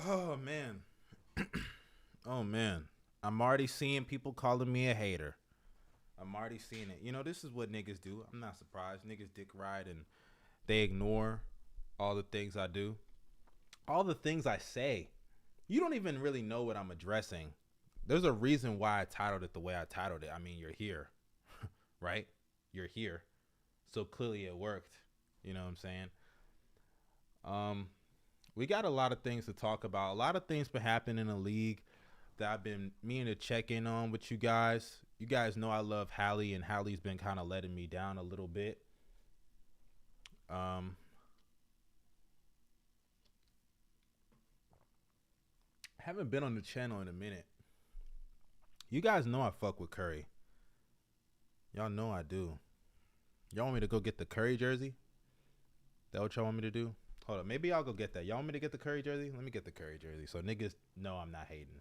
Oh man. Oh man. I'm already seeing people calling me a hater. I'm already seeing it. You know, this is what niggas do. I'm not surprised. Niggas dick ride and they ignore all the things I do. All the things I say. You don't even really know what I'm addressing. There's a reason why I titled it the way I titled it. I mean, you're here, right? You're here. So clearly it worked. You know what I'm saying? We got a lot of things to talk about. A lot of things been happening in the league that I've been meaning to check in on with you guys. You guys know I love Hallie, and Hallie's been kind of letting me down a little bit. Haven't been on the channel in a minute. You guys know I fuck with Curry. Y'all know I do. Y'all want me to go get the Curry jersey? That what y'all want me to do? Hold on, maybe I'll go get that. Y'all want me to get the Curry jersey? Let me get the Curry jersey so niggas know I'm not hating.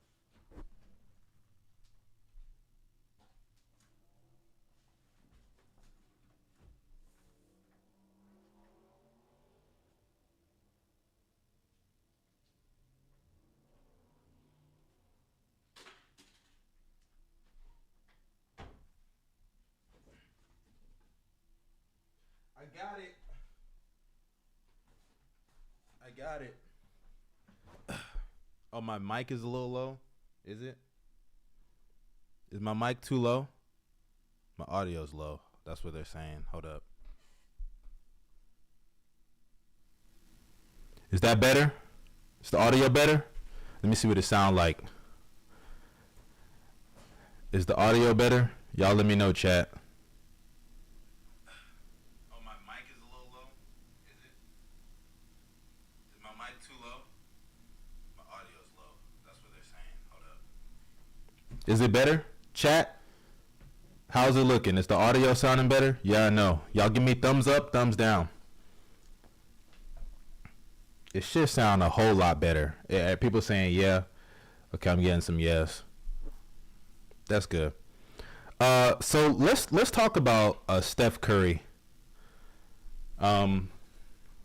I got it. I got it. Oh, my mic is a little low. Is it? Is my mic too low? My audio's low. That's what they're saying. Hold up. Is that better? Is the audio better? Let me see what it sound like. Is the audio better? Y'all let me know, chat. Oh, my mic is a little low. Is it? Is my mic too low? My audio's low. That's what they're saying. Hold up. Is it better? Chat? How's it looking? Is the audio sounding better? Yeah, I know. Y'all give me thumbs up, thumbs down. It should sound a whole lot better. Yeah, people saying yeah. Okay, I'm getting some yes. That's good. So let's talk about Steph Curry. Um,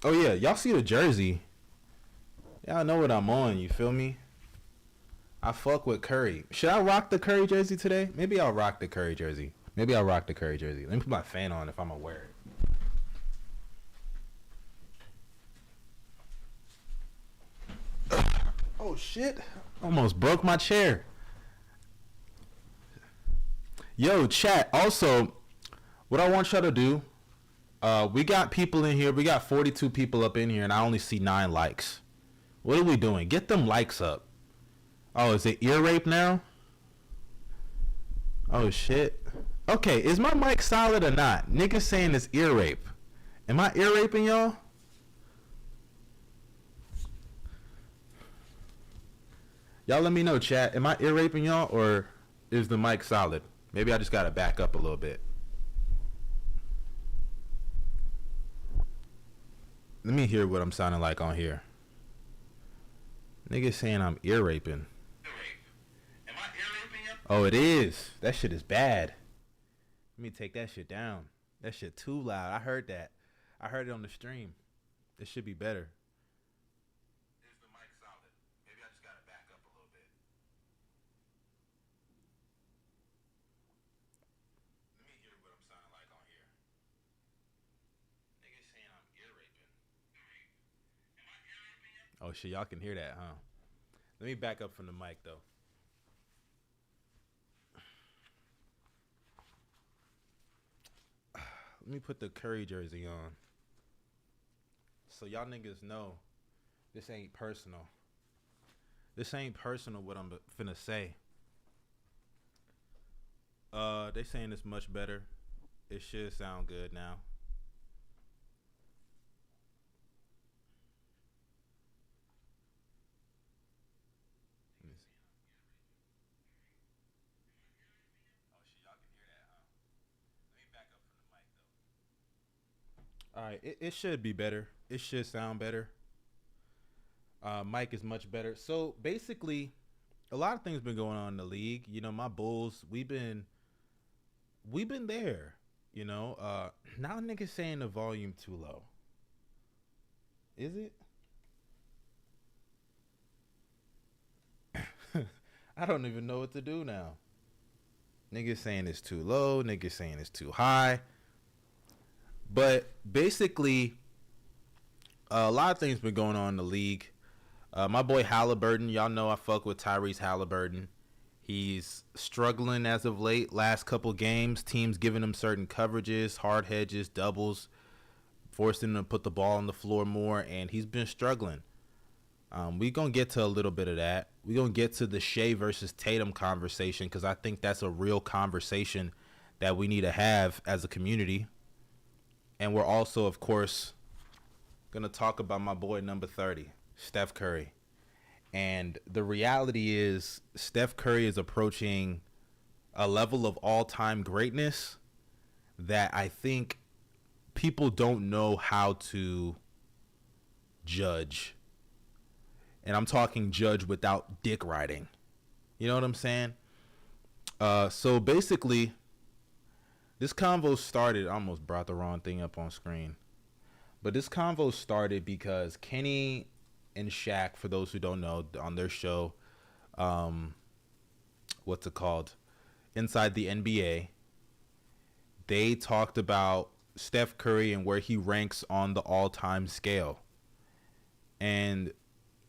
oh yeah, y'all see the jersey? Y'all know what I'm on. You feel me? I fuck with Curry. Should I rock the Curry jersey today? Maybe I'll rock the Curry jersey. Maybe I'll rock the Curry jersey. Let me put my fan on if I'm gonna wear it. Oh shit! Almost broke my chair. Yo, chat. Also, what I want y'all to do, we got people in here. We got 42 people up in here, and I only see 9 likes. What are we doing? Get them likes up. Oh, is it ear rape now? Oh shit. Okay, is my mic solid or not? Niggas saying it's ear rape. Am I ear raping y'all? Y'all let me know, chat. Am I ear raping y'all or is the mic solid? Maybe I just gotta back up a little bit. Let me hear what I'm sounding like on here. Niggas saying I'm ear raping. Am I ear raping you? Oh, it is. That shit is bad. Let me take that shit down. That shit too loud. I heard that. I heard it on the stream. It should be better. Is the mic solid? Maybe I just gotta back up a little bit. Let me hear what I'm sounding like on here. Niggas saying I'm ear raping. Am I ear raping you? Oh shit, y'all can hear that, huh? Let me back up from the mic though. Let me put the Curry jersey on. So y'all niggas know this ain't personal. This ain't personal what I'm finna say. They saying it's much better. It should sound good now. Let me see. Oh shit, y'all can hear that, huh? Let me back up from the mic though. Alright, it should be better. It should sound better. Mike is much better. So basically, a lot of things been going on in the league. You know, my Bulls, we've been there. You know, now niggas saying the volume too low. Is it? Let me see. Oh shit, y'all can hear that, huh? Let me back up from the mic though. Alright, it should be better. It should sound better. Mike is much better. So basically, a lot of things been going on in the league. You know, my Bulls, we've been there. You know, now niggas saying the volume too low. Is it? I don't even know what to do now. Niggas saying it's too low. Niggas saying it's too high. But basically, a lot of things been going on in the league. My boy Haliburton, y'all know I fuck with Tyrese Haliburton. He's struggling as of late. Last couple games, teams giving him certain coverages, hard hedges, doubles, forcing him to put the ball on the floor more, and he's been struggling. We're going to get to a little bit of that. We're going to get to the Shai versus Tatum conversation because I think that's a real conversation that we need to have as a community. And we're also, of course, going to talk about my boy number 30, Steph Curry. And the reality is Steph Curry is approaching a level of all-time greatness that I think people don't know how to judge. And I'm talking judge without dick riding. You know what I'm saying? So basically, this convo started, I almost brought the wrong thing up on screen. But this convo started because Kenny and Shaq, for those who don't know, on their show, what's it called? Inside the NBA, they talked about Steph Curry and where he ranks on the all-time scale. And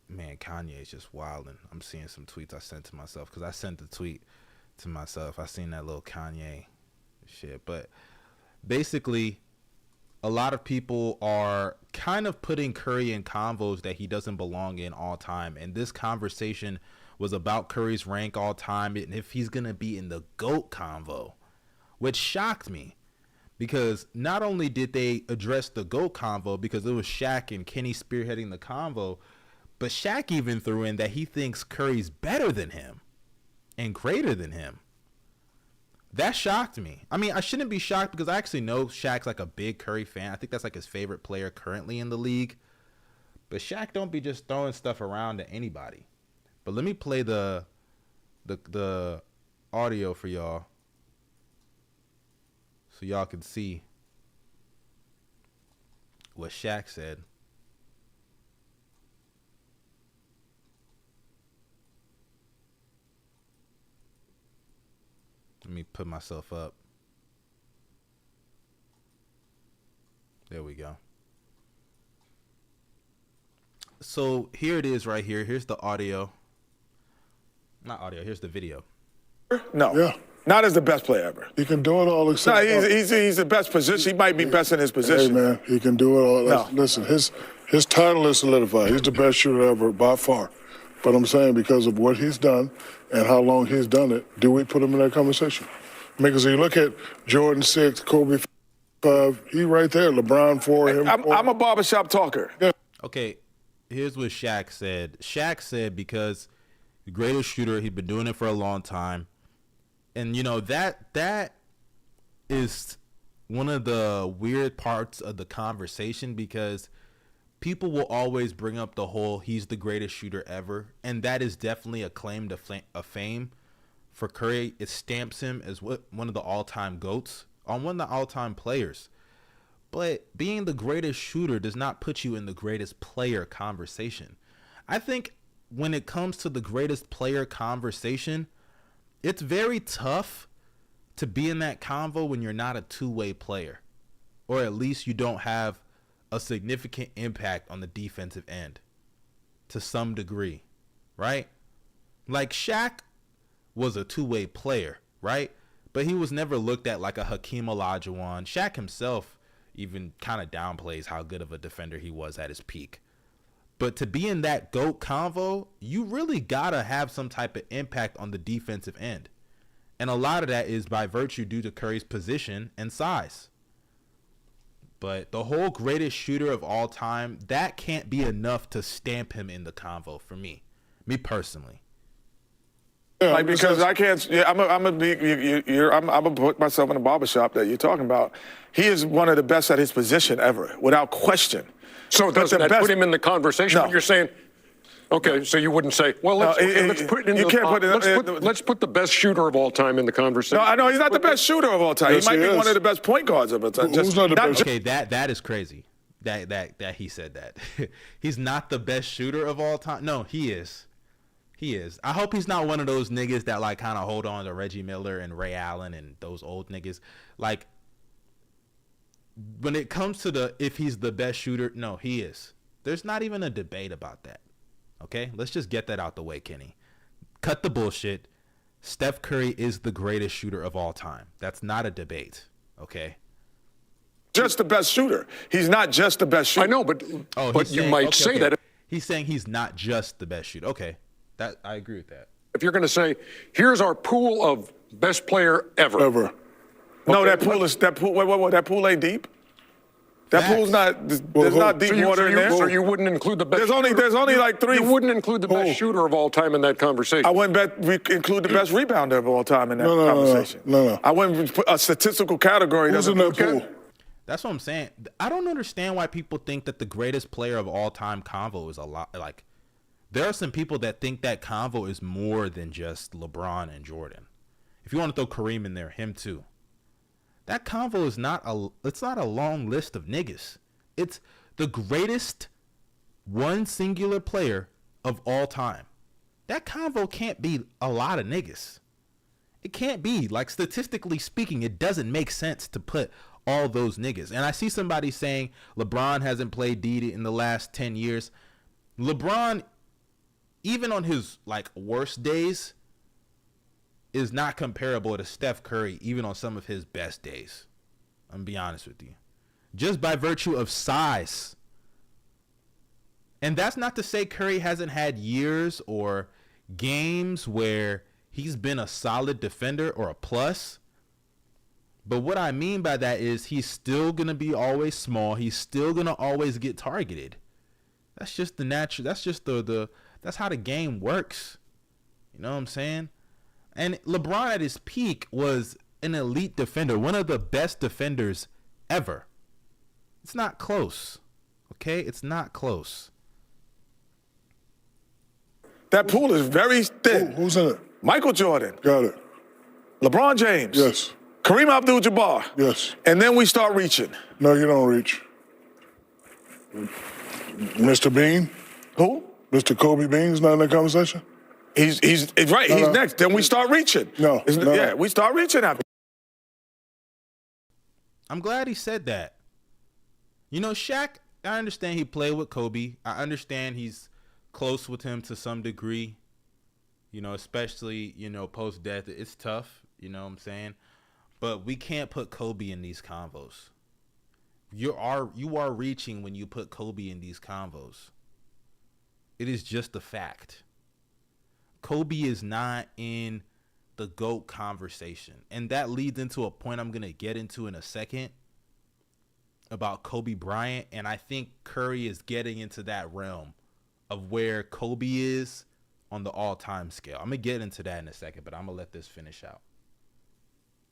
man, Kanye is just wilding. I'm seeing some tweets I sent to myself because I sent the tweet to myself. I seen that little Kanye shit. But basically, a lot of people are kind of putting Curry in convos that he doesn't belong in all time. And this conversation was about Curry's rank all time and if he's going to be in the GOAT convo, which shocked me. Because not only did they address the GOAT convo because it was Shaq and Kenny spearheading the convo, but Shaq even threw in that he thinks Curry's better than him and greater than him. That shocked me. I mean, I shouldn't be shocked because I actually know Shaq's like a big Curry fan. I think that's like his favorite player currently in the league. But Shaq don't be just throwing stuff around to anybody. But let me play the audio for y'all so y'all can see what Shaq said. Let me put myself up. There we go. So here it is right here. Here's the audio. Not audio. Here's the video. No. Yeah. Not as the best player ever. He can do it all except. No, he's the best position. He might be best in his position. Hey, man, he can do it all. No. Listen, his title is solidified. He's the best shooter ever by far. But I'm saying because of what he's done and how long he's done it, do we put him in that conversation? Because you look at Jordan 6, Kobe 5, he right there, LeBron 4, him 4. I'm a barbershop talker. Yeah. Okay, here's what Shaq said. Shaq said because the greatest shooter, he'd been doing it for a long time. And, you know, that is one of the weird parts of the conversation because people will always bring up the whole he's the greatest shooter ever. And that is definitely a claim to fame for Curry. It stamps him as one of the all-time GOATs, on one of the all-time players. But being the greatest shooter does not put you in the greatest player conversation. I think when it comes to the greatest player conversation, it's very tough to be in that convo when you're not a two-way player, or at least you don't have a significant impact on the defensive end to some degree, right? Like Shaq was a two-way player, right? But he was never looked at like a Hakeem Olajuwon. Shaq himself even kind of downplays how good of a defender he was at his peak. But to be in that GOAT convo, you really got to have some type of impact on the defensive end. And a lot of that is by virtue due to Curry's position and size. But the whole greatest shooter of all time, that can't be enough to stamp him in the convo for me personally. Yeah, like because I can't. Yeah, I'm gonna put myself in the barbershop that you're talking about. He is one of the best at his position ever, without question. So doesn't that put him in the conversation? No. When you're saying, okay, so you wouldn't say, well, let's put it in let's put the best shooter of all time in the conversation. No, I know he's not the best shooter of all time. Yes, he might he be is. one of the best point guards of all time. Who's not the best? Okay, that is crazy. That he said that. He's not the best shooter of all time. No, he is. He is. I hope he's not one of those niggas that like kind of hold on to Reggie Miller and Ray Allen and those old niggas. Like, when it comes to if he's the best shooter, no, he is. There's not even a debate about that. Okay? Let's just get that out the way, Kenny. Cut the bullshit. Steph Curry is the greatest shooter of all time. That's not a debate. Okay? Just the best shooter. He's not just the best shooter. I know, but you might say that. He's saying he's not just the best shooter. Okay. I agree with that. If you're going to say, here's our pool of best player ever. Ever. Okay. No, that pool ain't deep. That pool's not. There's not deep water in there. So you wouldn't include the best. There's only like 3. You wouldn't include the best shooter of all time in that conversation. I wouldn't include the best rebounder of all time in that conversation. No. I wouldn't put a statistical category. Who's in that pool? That's what I'm saying. I don't understand why people think that the greatest player of all time convo is a lot. Like, there are some people that think that convo is more than just LeBron and Jordan. If you want to throw Kareem in there, him too. That convo is not a long list of niggas. It's the greatest one singular player of all time. That convo can't be a lot of niggas. It can't be. Like, statistically speaking, it doesn't make sense to put all those niggas. And I see somebody saying LeBron hasn't played D in the last 10 years. LeBron, even on his like worst days, is not comparable to Steph Curry, even on some of his best days. I'm gonna be honest with you. Just by virtue of size. And that's not to say Curry hasn't had years or games where he's been a solid defender or a plus. But what I mean by that is he's still going to be always small. He's still going to always get targeted. That's just the natural. That's just that's how the game works. You know what I'm saying? And LeBron at his peak was an elite defender, one of the best defenders ever. It's not close. Okay? It's not close. That pool is very thin. Who's in it? Michael Jordan. Got it. LeBron James. Yes. Kareem Abdul-Jabbar. Yes. And then we start reaching. No, you don't reach. Mr. Bean? Who? Mr. Kobe Bean's not in that conversation? He's right. No, he's no. next. Then we start reaching. No. We start reaching after. I'm glad he said that. You know, Shaq, I understand he played with Kobe. I understand he's close with him to some degree. You know, especially, post-death. It's tough, you know what I'm saying? But we can't put Kobe in these convos. You are reaching when you put Kobe in these convos. It is just a fact. Kobe is not in the GOAT conversation. And that leads into a point I'm going to get into in a second about Kobe Bryant. And I think Curry is getting into that realm of where Kobe is on the all-time scale. I'm going to get into that in a second, but I'm going to let this finish out.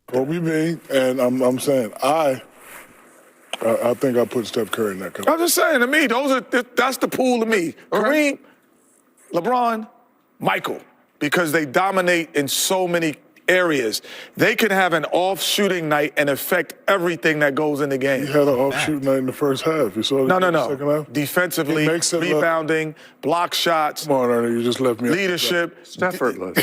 Kobe Bean, and I'm saying I think I put Steph Curry in that conversation. I'm just saying, to me, that's the pool to me. Kareem, LeBron, Michael, because they dominate in so many areas. They can have an off shooting night and affect everything that goes in the game. He had an off shooting night in the first half. You saw that in the second half? Defensively, rebounding, block shots. Come on, Ernie, you just left me. Leadership. It's effortless.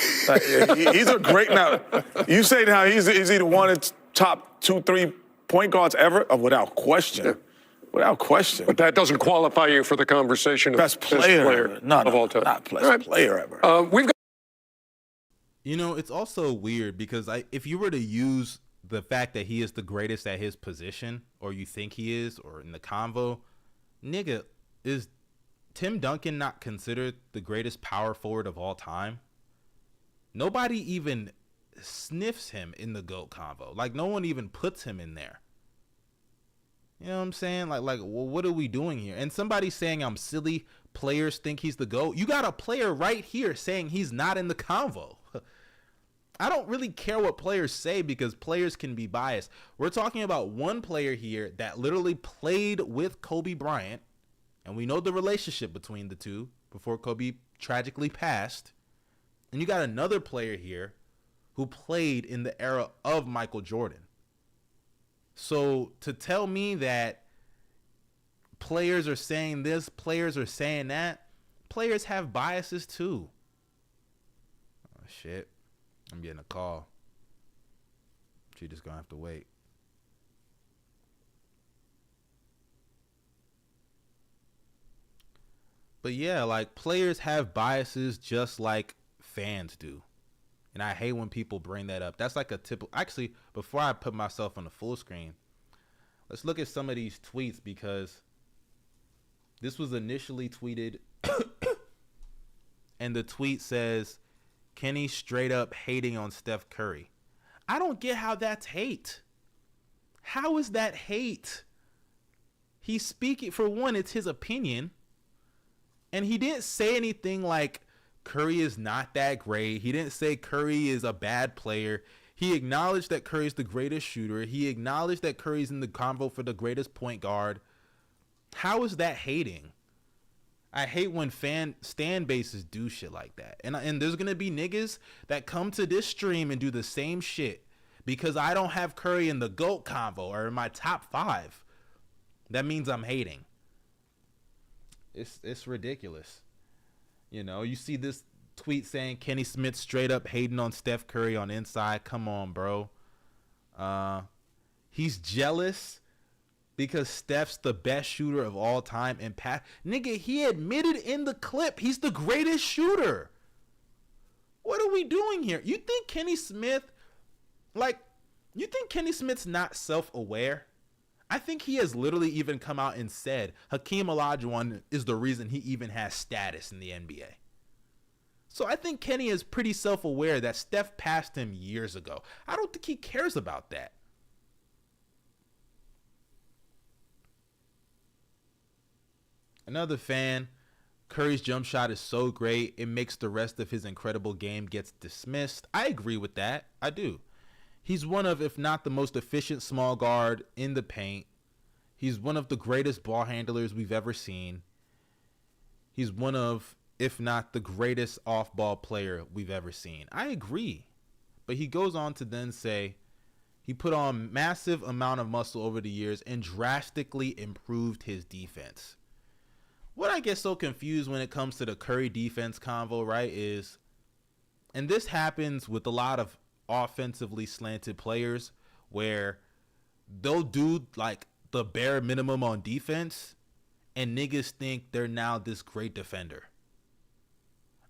He's a great, now, you say now he's either one of the top 2-3 point guards ever, without question. Yeah. Without question. But that doesn't qualify you for the conversation of best player of all time. Not best player ever. We've got. It's also weird because if you were to use the fact that he is the greatest at his position, or you think he is, or in the convo, nigga, is Tim Duncan not considered the greatest power forward of all time? Nobody even sniffs him in the GOAT convo. Like, no one even puts him in there. You know what I'm saying? Like, well, what are we doing here? And somebody saying I'm silly, players think he's the GOAT. You got a player right here saying he's not in the convo. I don't really care what players say because players can be biased. We're talking about one player here that literally played with Kobe Bryant, and we know the relationship between the two before Kobe tragically passed. And you got another player here who played in the era of Michael Jordan. So to tell me that players are saying this, players are saying that, players have biases too. Shit. I'm getting a call. She just gonna have to wait. But yeah, like, players have biases just like fans do. And I hate when people bring that up. That's like a typical. Actually, before I put myself on the full screen, let's look at some of these tweets, because this was initially tweeted. And the tweet says, Kenny straight up hating on Steph Curry. I don't get how that's hate. How is that hate? He's speaking, for one, it's his opinion. And he didn't say anything like Curry is not that great. He didn't say Curry is a bad player. He acknowledged that Curry's the greatest shooter. He acknowledged that Curry's in the convo for the greatest point guard. How is that hating? I hate when stand bases do shit like that. And there's going to be niggas that come to this stream and do the same shit because I don't have Curry in the GOAT convo or in my top 5. That means I'm hating. It's ridiculous. You know, you see this tweet saying Kenny Smith straight up hating on Steph Curry on Inside. Come on, bro. He's jealous because Steph's the best shooter of all time. And nigga, he admitted in the clip he's the greatest shooter. What are we doing here? You think Kenny Smith, you think Kenny Smith's not self-aware? I think he has literally even come out and said Hakeem Olajuwon is the reason he even has status in the NBA. So I think Kenny is pretty self-aware that Steph passed him years ago. I don't think he cares about that. Another fan, Curry's jump shot is so great, it makes the rest of his incredible game gets dismissed. I agree with that. I do. He's one of, if not the most efficient small guard in the paint. He's one of the greatest ball handlers we've ever seen. He's one of, if not the greatest off-ball player we've ever seen. I agree. But he goes on to then say he put on massive amount of muscle over the years and drastically improved his defense. What I get so confused when it comes to the Curry defense convo, right, is, and this happens with a lot of offensively slanted players, where they'll do like the bare minimum on defense and niggas think they're now this great defender.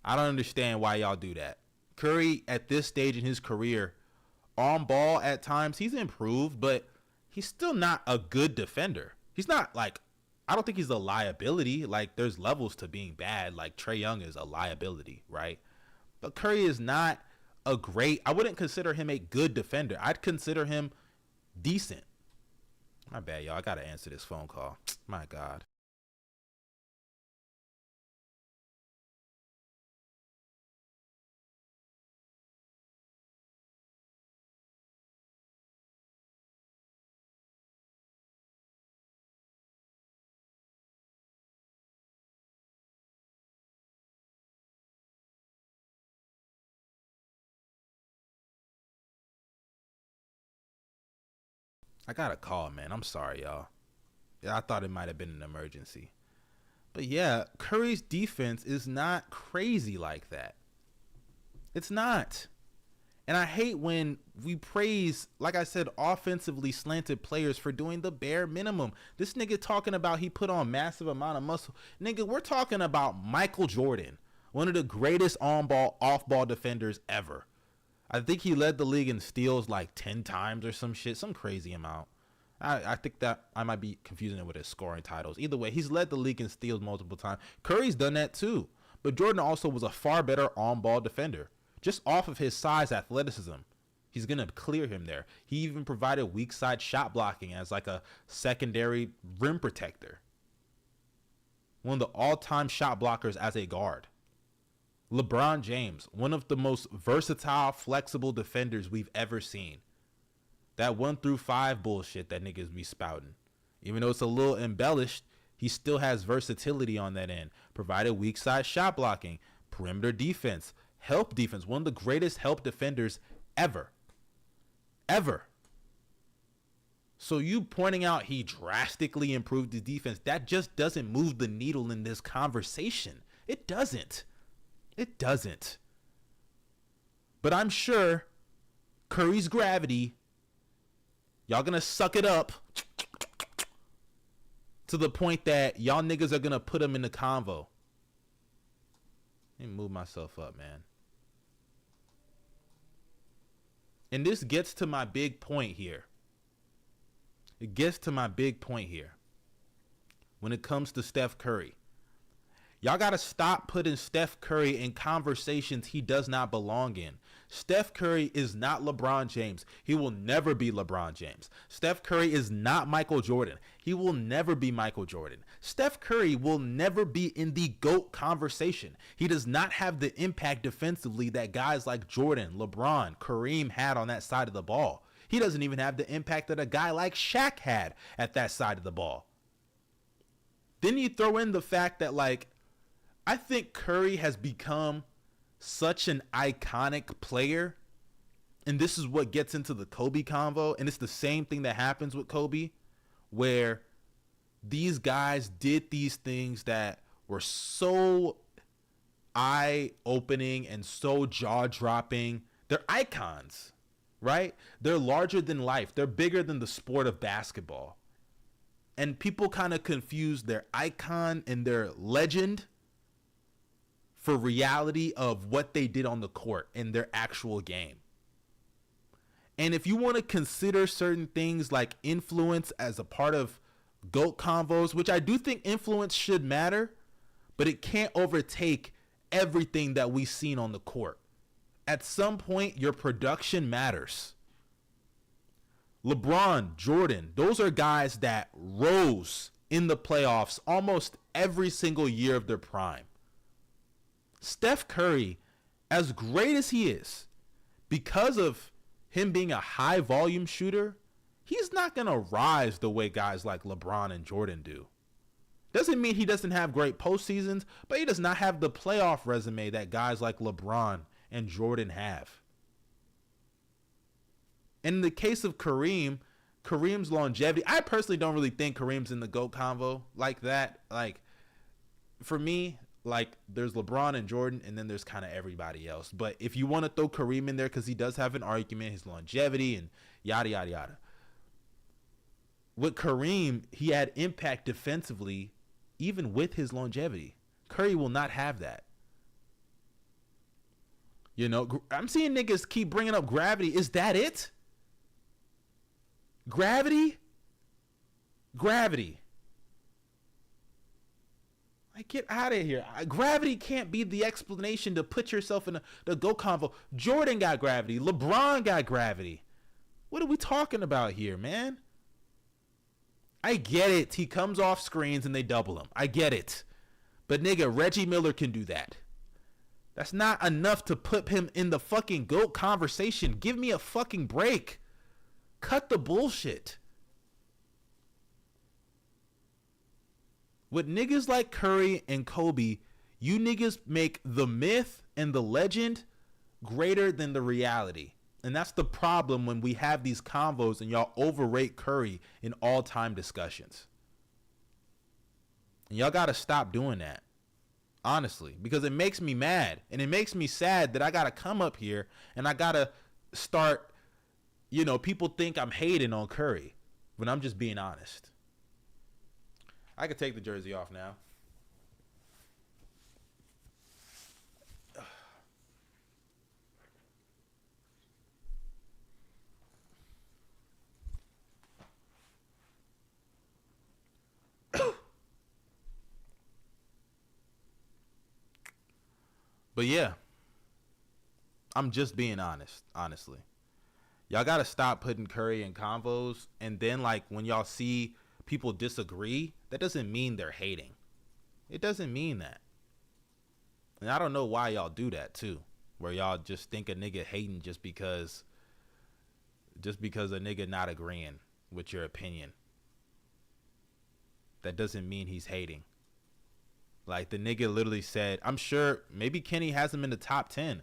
I don't understand why y'all do that. Curry, at this stage in his career, on ball at times, he's improved, but he's still not a good defender. He's not like, I don't think he's a liability. Like, there's levels to being bad. Like, Trae Young is a liability, right? But Curry is not a great, I wouldn't consider him a good defender. I'd consider him decent. My bad, y'all. I got to answer this phone call. My God. I got a call, man. I'm sorry, y'all. Yeah, I thought it might have been an emergency. But yeah, Curry's defense is not crazy like that. It's not. And I hate when we praise, like I said, offensively slanted players for doing the bare minimum. This nigga talking about he put on massive amount of muscle. Nigga, we're talking about Michael Jordan, one of the greatest on-ball, off-ball defenders ever. I think he led the league in steals like 10 times or some shit, some crazy amount. I think that I might be confusing it with his scoring titles. Either way, he's led the league in steals multiple times. Curry's done that too. But Jordan also was a far better on-ball defender. Just off of his size, athleticism, he's going to clear him there. He even provided weak side shot blocking as like a secondary rim protector. One of the all-time shot blockers as a guard. LeBron James, one of the most versatile, flexible defenders we've ever seen. That 1 through 5 bullshit that niggas be spouting. Even though it's a little embellished, he still has versatility on that end. Provided weak side shot blocking, perimeter defense, help defense. One of the greatest help defenders ever. Ever. So you pointing out he drastically improved his defense, that just doesn't move the needle in this conversation. It doesn't. It doesn't. But I'm sure Curry's gravity, y'all gonna suck it up to the point that y'all niggas are gonna put him in the convo. Let me move myself up, man. And this gets to my big point here. It gets to my big point here. When it comes to Steph Curry. Y'all got to stop putting Steph Curry in conversations he does not belong in. Steph Curry is not LeBron James. He will never be LeBron James. Steph Curry is not Michael Jordan. He will never be Michael Jordan. Steph Curry will never be in the GOAT conversation. He does not have the impact defensively that guys like Jordan, LeBron, Kareem had on that side of the ball. He doesn't even have the impact that a guy like Shaq had at that side of the ball. Then you throw in the fact that, like, I think Curry has become such an iconic player, and this is what gets into the Kobe convo, and it's the same thing that happens with Kobe, where these guys did these things that were so eye-opening and so jaw-dropping. They're icons, right? They're larger than life. They're bigger than the sport of basketball. And people kind of confuse their icon and their legend for reality of what they did on the court in their actual game. And if you want to consider certain things like influence as a part of GOAT convos, which I do think influence should matter, but it can't overtake everything that we've seen on the court. At some point, your production matters. LeBron, Jordan, those are guys that rose in the playoffs almost every single year of their prime. Steph Curry, as great as he is, because of him being a high volume shooter, he's not going to rise the way guys like LeBron and Jordan do. Doesn't mean he doesn't have great postseasons, but he does not have the playoff resume that guys like LeBron and Jordan have. In the case of Kareem's longevity, I personally don't really think Kareem's in the GOAT convo like that. Like, for me, like, there's LeBron and Jordan, and then there's kind of everybody else. But if you want to throw Kareem in there because he does have an argument, his longevity and yada, yada, yada. With Kareem, he had impact defensively even with his longevity. Curry will not have that. You know, I'm seeing niggas keep bringing up gravity. Is that it? Gravity? Gravity. Like, get out of here. Gravity can't be the explanation to put yourself in the GOAT convo. Jordan got gravity. LeBron got gravity. What are we talking about here, man? I get it. He comes off screens and they double him. I get it. But nigga, Reggie Miller can do that. That's not enough to put him in the fucking GOAT conversation. Give me a fucking break. Cut the bullshit. With niggas like Curry and Kobe, you niggas make the myth and the legend greater than the reality. And that's the problem when we have these convos and y'all overrate Curry in all-time discussions. And y'all got to stop doing that. Honestly, because it makes me mad and it makes me sad that I got to come up here and I got to start, you know, people think I'm hating on Curry when I'm just being honest. I could take the jersey off now. But yeah, I'm just being honest, honestly. Y'all got to stop putting Curry in convos. And then, like, when y'all see people disagree, that doesn't mean they're hating. It doesn't mean that. And I don't know why y'all do that, too. Where y'all just think a nigga hating just because a nigga not agreeing with your opinion. That doesn't mean he's hating. Like, the nigga literally said, I'm sure maybe Kenny has him in the top 10,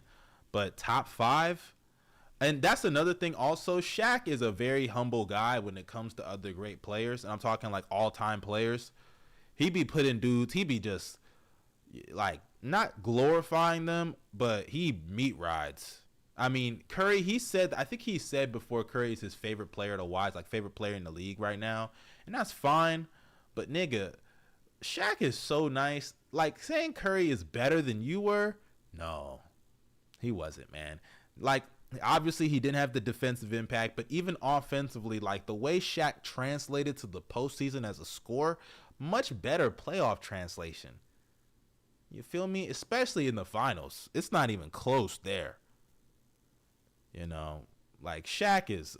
but top 5? And that's another thing also. Shaq is a very humble guy when it comes to other great players. And I'm talking like all-time players. He be putting dudes, he be just like not glorifying them, but he meat rides I mean, Curry, I think he said before Curry is his favorite player to watch, like favorite player in the league right now. And that's fine. But nigga, Shaq is so nice. Like saying Curry is better than you were, no, he wasn't, man. Like obviously he didn't have the defensive impact, but even offensively, like the way Shaq translated to the postseason as a scorer, much better playoff translation. You feel me? Especially in the finals, it's not even close there. You know, like Shaq is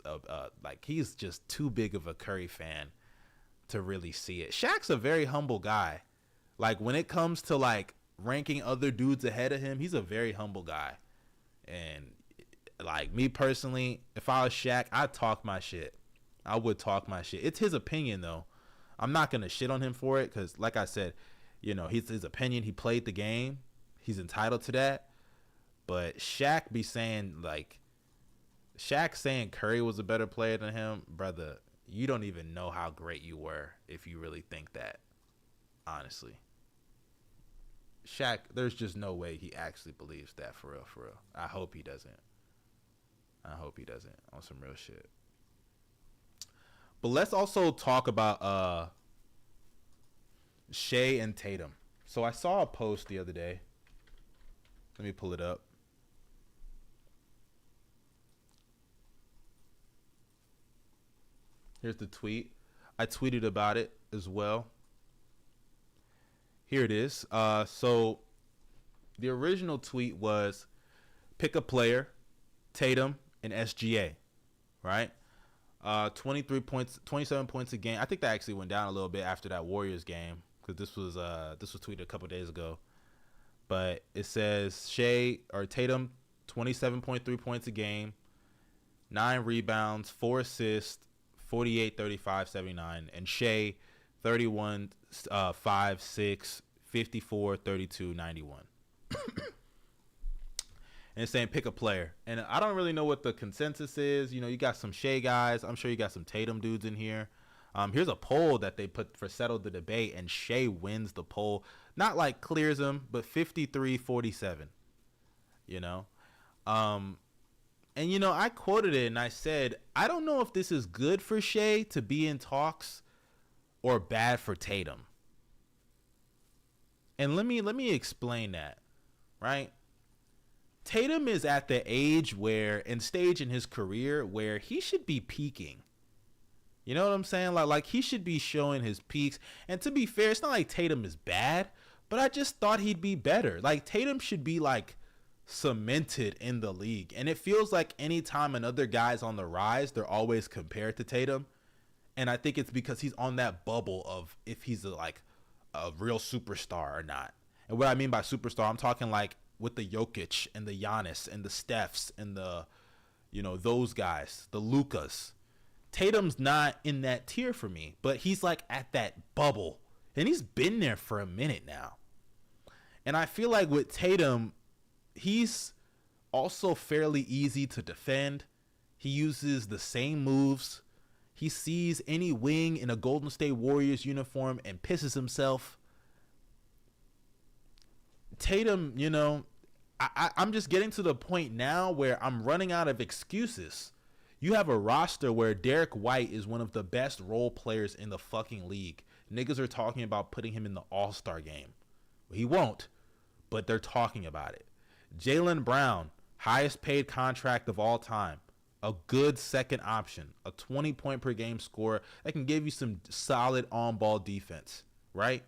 like he's just too big of a Curry fan to really see it. Shaq's a very humble guy. Like when it comes to like ranking other dudes ahead of him, he's a very humble guy. And like me personally, if I was Shaq, I'd talk my shit. I would talk my shit. It's his opinion though. I'm not gonna shit on him for it because, like I said, you know, his opinion. He played the game. He's entitled to that. But Shaq be saying like, Shaq saying Curry was a better player than him, brother. You don't even know how great you were if you really think that. Honestly, Shaq, there's just no way he actually believes that for real, for real. I hope he doesn't. I hope he doesn't on some real shit. But let's also talk about Shai and Tatum. So I saw a post the other day. Let me pull it up. Here's the tweet. I tweeted about it as well. Here it is. So the original tweet was pick a player, Tatum and SGA, right? 23 points, 27 points a game. I think that actually went down a little bit after that Warriors game because this was tweeted a couple days ago. But it says Shai or Tatum, 27.3 points a game, 9 rebounds, 4 assists, 48, 35, 79, and Shai 31, 5, 6, 54, 32, 91. And it's saying pick a player. And I don't really know what the consensus is. You know, you got some Shai guys. I'm sure you got some Tatum dudes in here. Here's a poll that they put for settle the debate, and Shai wins the poll. Not like clears him, but 53-47. You know? And, you know, I quoted it and I said, I don't know if this is good for Shai to be in talks or bad for Tatum. And let me explain that, right? Tatum is at the age and stage in his career where he should be peaking. You know what I'm saying? Like he should be showing his peaks. And to be fair, it's not like Tatum is bad, but I just thought he'd be better. Like Tatum should be like cemented in the league. And it feels like anytime another guy's on the rise, they're always compared to Tatum. And I think it's because he's on that bubble of if he's a real superstar or not. And what I mean by superstar, I'm talking like with the Jokic and the Giannis and the Stephs and the, you know, those guys, the Lukas. Tatum's not in that tier for me, but he's like at that bubble. And he's been there for a minute now. And I feel like with Tatum, he's also fairly easy to defend. He uses the same moves. He sees any wing in a Golden State Warriors uniform and pisses himself. Tatum, you know, I'm just getting to the point now where I'm running out of excuses. You have a roster where Derek White is one of the best role players in the fucking league. Niggas are talking about putting him in the All-Star game. He won't, but they're talking about it. Jalen Brown, highest paid contract of all time. A good second option. A 20-point per game scorer that can give you some solid on-ball defense, right?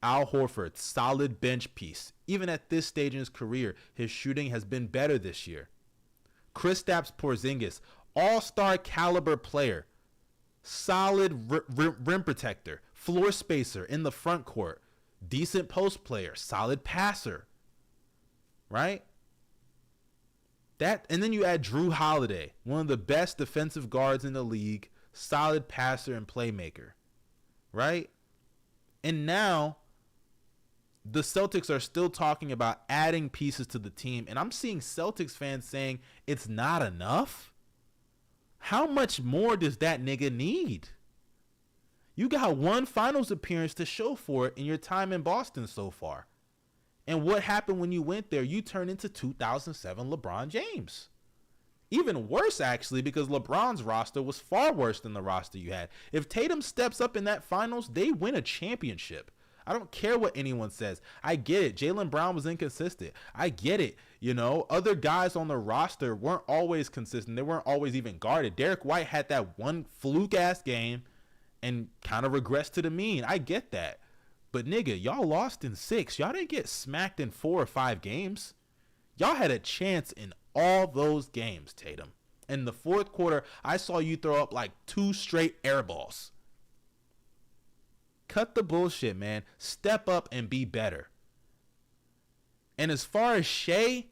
Al Horford, solid bench piece. Even at this stage in his career, his shooting has been better this year. Kristaps Porzingis, all-star caliber player. Solid rim protector. Floor spacer in the front court. Decent post player. Solid passer. Right? And then you add Drew Holiday, one of the best defensive guards in the league. Solid passer and playmaker. Right? And now the Celtics are still talking about adding pieces to the team. And I'm seeing Celtics fans saying it's not enough. How much more does that nigga need? You got one finals appearance to show for it in your time in Boston so far. And what happened when you went there? You turned into 2007 LeBron James. Even worse, actually, because LeBron's roster was far worse than the roster you had. If Tatum steps up in that finals, they win a championship. I don't care what anyone says. I get it. Jalen Brown was inconsistent. I get it. You know, other guys on the roster weren't always consistent. They weren't always even guarded. Derek White had that one fluke-ass game and kind of regressed to the mean. I get that. But, nigga, y'all lost in 6. Y'all didn't get smacked in 4 or 5 games. Y'all had a chance in all those games, Tatum. In the fourth quarter, I saw you throw up like 2 straight air balls. Cut the bullshit, man. Step up and be better. And as far as Shai,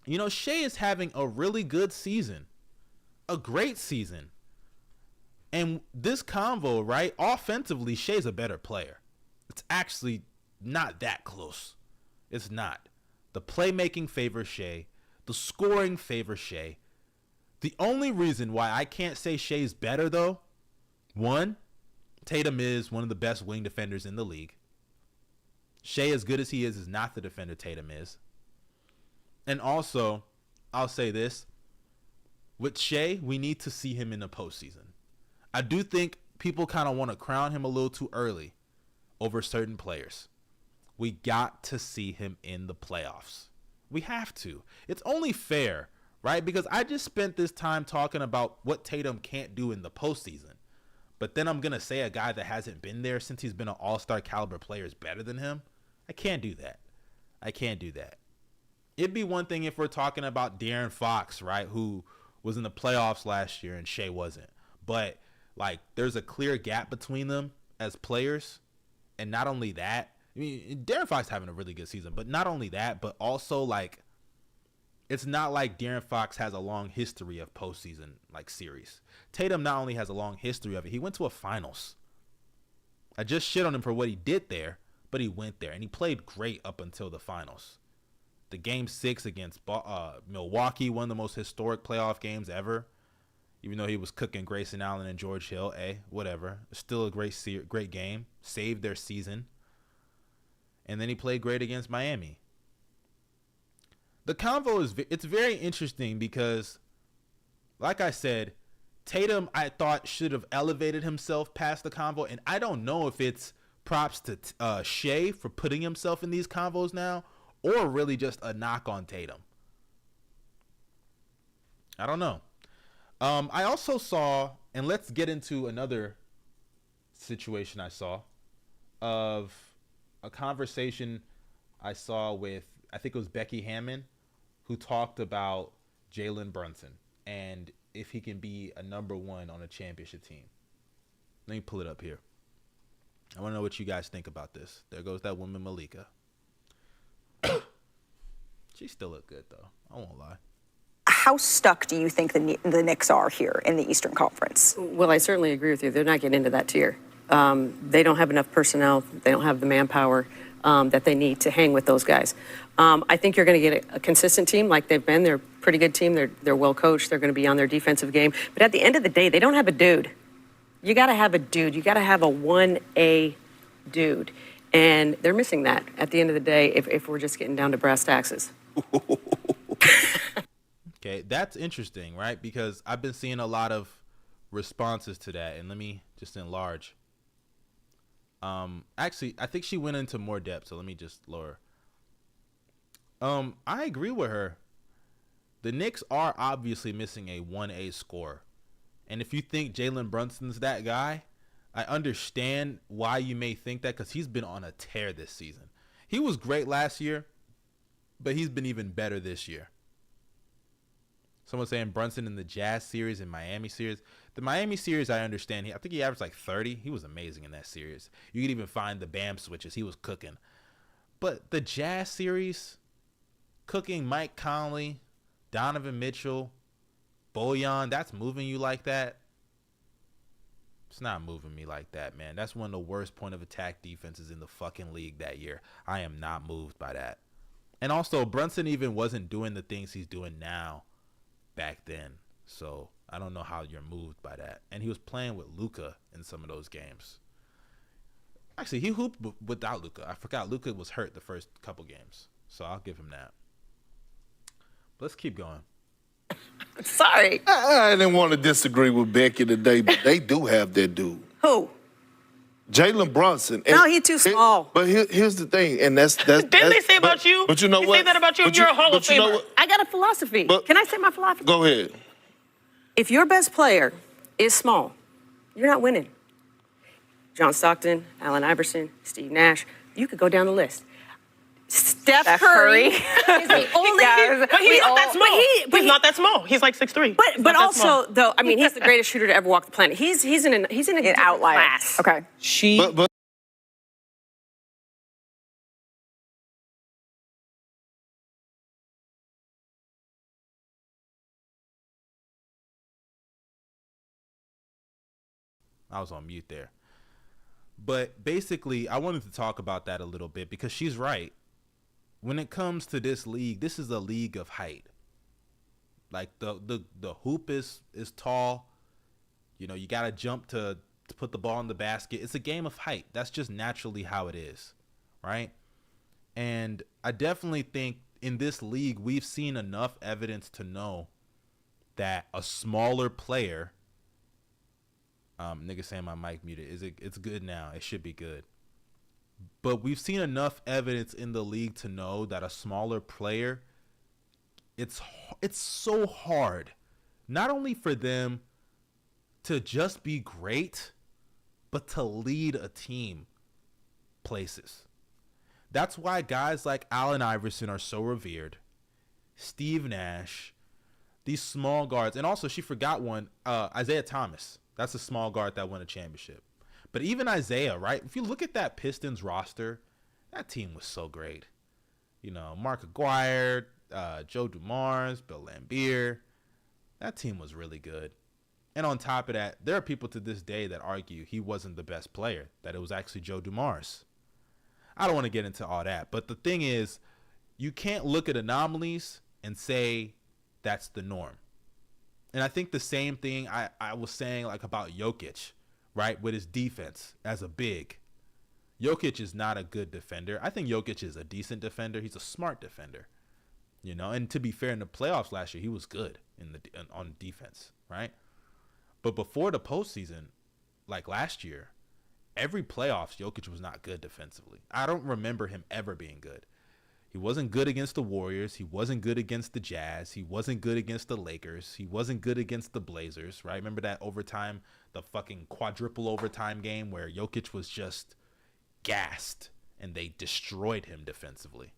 you know, Shai is having a really good season. A great season. And this convo, right? Offensively, Shai's a better player. It's actually not that close. It's not. The playmaking favors Shai. The scoring favors Shai. The only reason why I can't say Shai's better, though, one, Tatum is one of the best wing defenders in the league. Shai, as good as he is not the defender Tatum is. And also, I'll say this. With Shai, we need to see him in the postseason. I do think people kind of want to crown him a little too early over certain players. We got to see him in the playoffs. We have to. It's only fair, right? Because I just spent this time talking about what Tatum can't do in the postseason. But then I'm going to say a guy that hasn't been there since he's been an all-star caliber player is better than him. I can't do that. I can't do that. It'd be one thing if we're talking about De'Aaron Fox, right, who was in the playoffs last year and Shai wasn't. But, like, there's a clear gap between them as players. And not only that, I mean, De'Aaron Fox having a really good season, but not only that, but also, like, it's not like De'Aaron Fox has a long history of postseason, like, series. Tatum not only has a long history of it, he went to a finals. I just shit on him for what he did there, but he went there, and he played great up until the finals. The Game 6 against Milwaukee, one of the most historic playoff games ever, even though he was cooking Grayson Allen and George Hill, whatever. Still a great game. Saved their season. And then he played great against Miami. The convo it's very interesting because, like I said, Tatum, I thought, should have elevated himself past the convo. And I don't know if it's props to Shai for putting himself in these convos now or really just a knock on Tatum. I don't know. I also saw, and let's get into another situation I saw of a conversation I saw with, I think it was Becky Hammon, who talked about Jalen Brunson and if he can be a number 1 on a championship team. Let me pull it up here. I want to know what you guys think about this. There goes that woman, Malika. She still look good, though. I won't lie. How stuck do you think the Knicks are here in the Eastern Conference? Well, I certainly agree with you. They're not getting into that tier. They don't have enough personnel. They don't have the manpower that they need to hang with those guys. I think you're going to get a consistent team like they've been. They're a pretty good team. They're well coached. They're going to be on their defensive game. But at the end of the day, they don't have a dude. You got to have a dude. You got to have a 1A dude. And they're missing that at the end of the day if we're just getting down to brass taxes. Okay, that's interesting, right? Because I've been seeing a lot of responses to that, and let me just enlarge. Actually, I think she went into more depth, so let me just lower. I agree with her. The Knicks are obviously missing a 1A scorer, and if you think Jalen Brunson's that guy, I understand why you may think that because he's been on a tear this season. He was great last year, but he's been even better this year. Someone saying Brunson in the Jazz series and Miami series. The Miami series, I understand. I think he averaged like 30. He was amazing in that series. You could even find the Bam switches. He was cooking. But the Jazz series, cooking Mike Conley, Donovan Mitchell, Bojan, that's moving you like that? It's not moving me like that, man. That's one of the worst point of attack defenses in the fucking league that year. I am not moved by that. And also, Brunson even wasn't doing the things he's doing now back then. So I don't know how you're moved by that. And he was playing with Luka in some of those games. Actually, he hooped without Luka. I forgot Luka was hurt the first couple games, so I'll give him that. But let's keep going. Sorry. I didn't want to disagree with Becky today, but they do have that dude. Who? Jalen Brunson. No, he's too small. But here's the thing, and that's Didn't they say about you? But you know they what? Say that about you. You're a Hall of Famer. I got a philosophy. Can I say my philosophy? Go ahead. If your best player is small, you're not winning. John Stockton, Allen Iverson, Steve Nash. You could go down the list. Steph Curry is the only. But he's not that small. He's not that small. He's like 6'3". But also, though, I mean, he's the greatest shooter to ever walk the planet. He's in an outlier class. Okay. But I was on mute there. But basically, I wanted to talk about that a little bit because she's right. When it comes to this league, this is a league of height. Like the hoop is tall. You know, you got to jump to put the ball in the basket. It's a game of height. That's just naturally how it is, right? And I definitely think in this league, we've seen enough evidence to know that a smaller player, nigga saying my mic muted. It's good now. It should be good. But we've seen enough evidence in the league to know that a smaller player, it's so hard, not only for them to just be great, but to lead a team places. That's why guys like Allen Iverson are so revered. Steve Nash, these small guards, and also she forgot one, Isaiah Thomas. That's a small guard that won a championship. But even Isaiah, right? If you look at that Pistons roster, that team was so great. You know, Mark Aguirre, Joe Dumars, Bill Laimbeer. That team was really good. And on top of that, there are people to this day that argue he wasn't the best player, that it was actually Joe Dumars. I don't want to get into all that. But the thing is, you can't look at anomalies and say that's the norm. And I think the same thing I was saying like about Jokic, right, with his defense as a big. Jokic is not a good defender. I think Jokic is a decent defender. He's a smart defender, you know. And to be fair, in the playoffs last year, he was good on defense, right? But before the postseason, like last year, every playoffs, Jokic was not good defensively. I don't remember him ever being good. He wasn't good against the Warriors. He wasn't good against the Jazz. He wasn't good against the Lakers. He wasn't good against the Blazers, right? Remember that overtime, the fucking quadruple overtime game where Jokic was just gassed and they destroyed him defensively.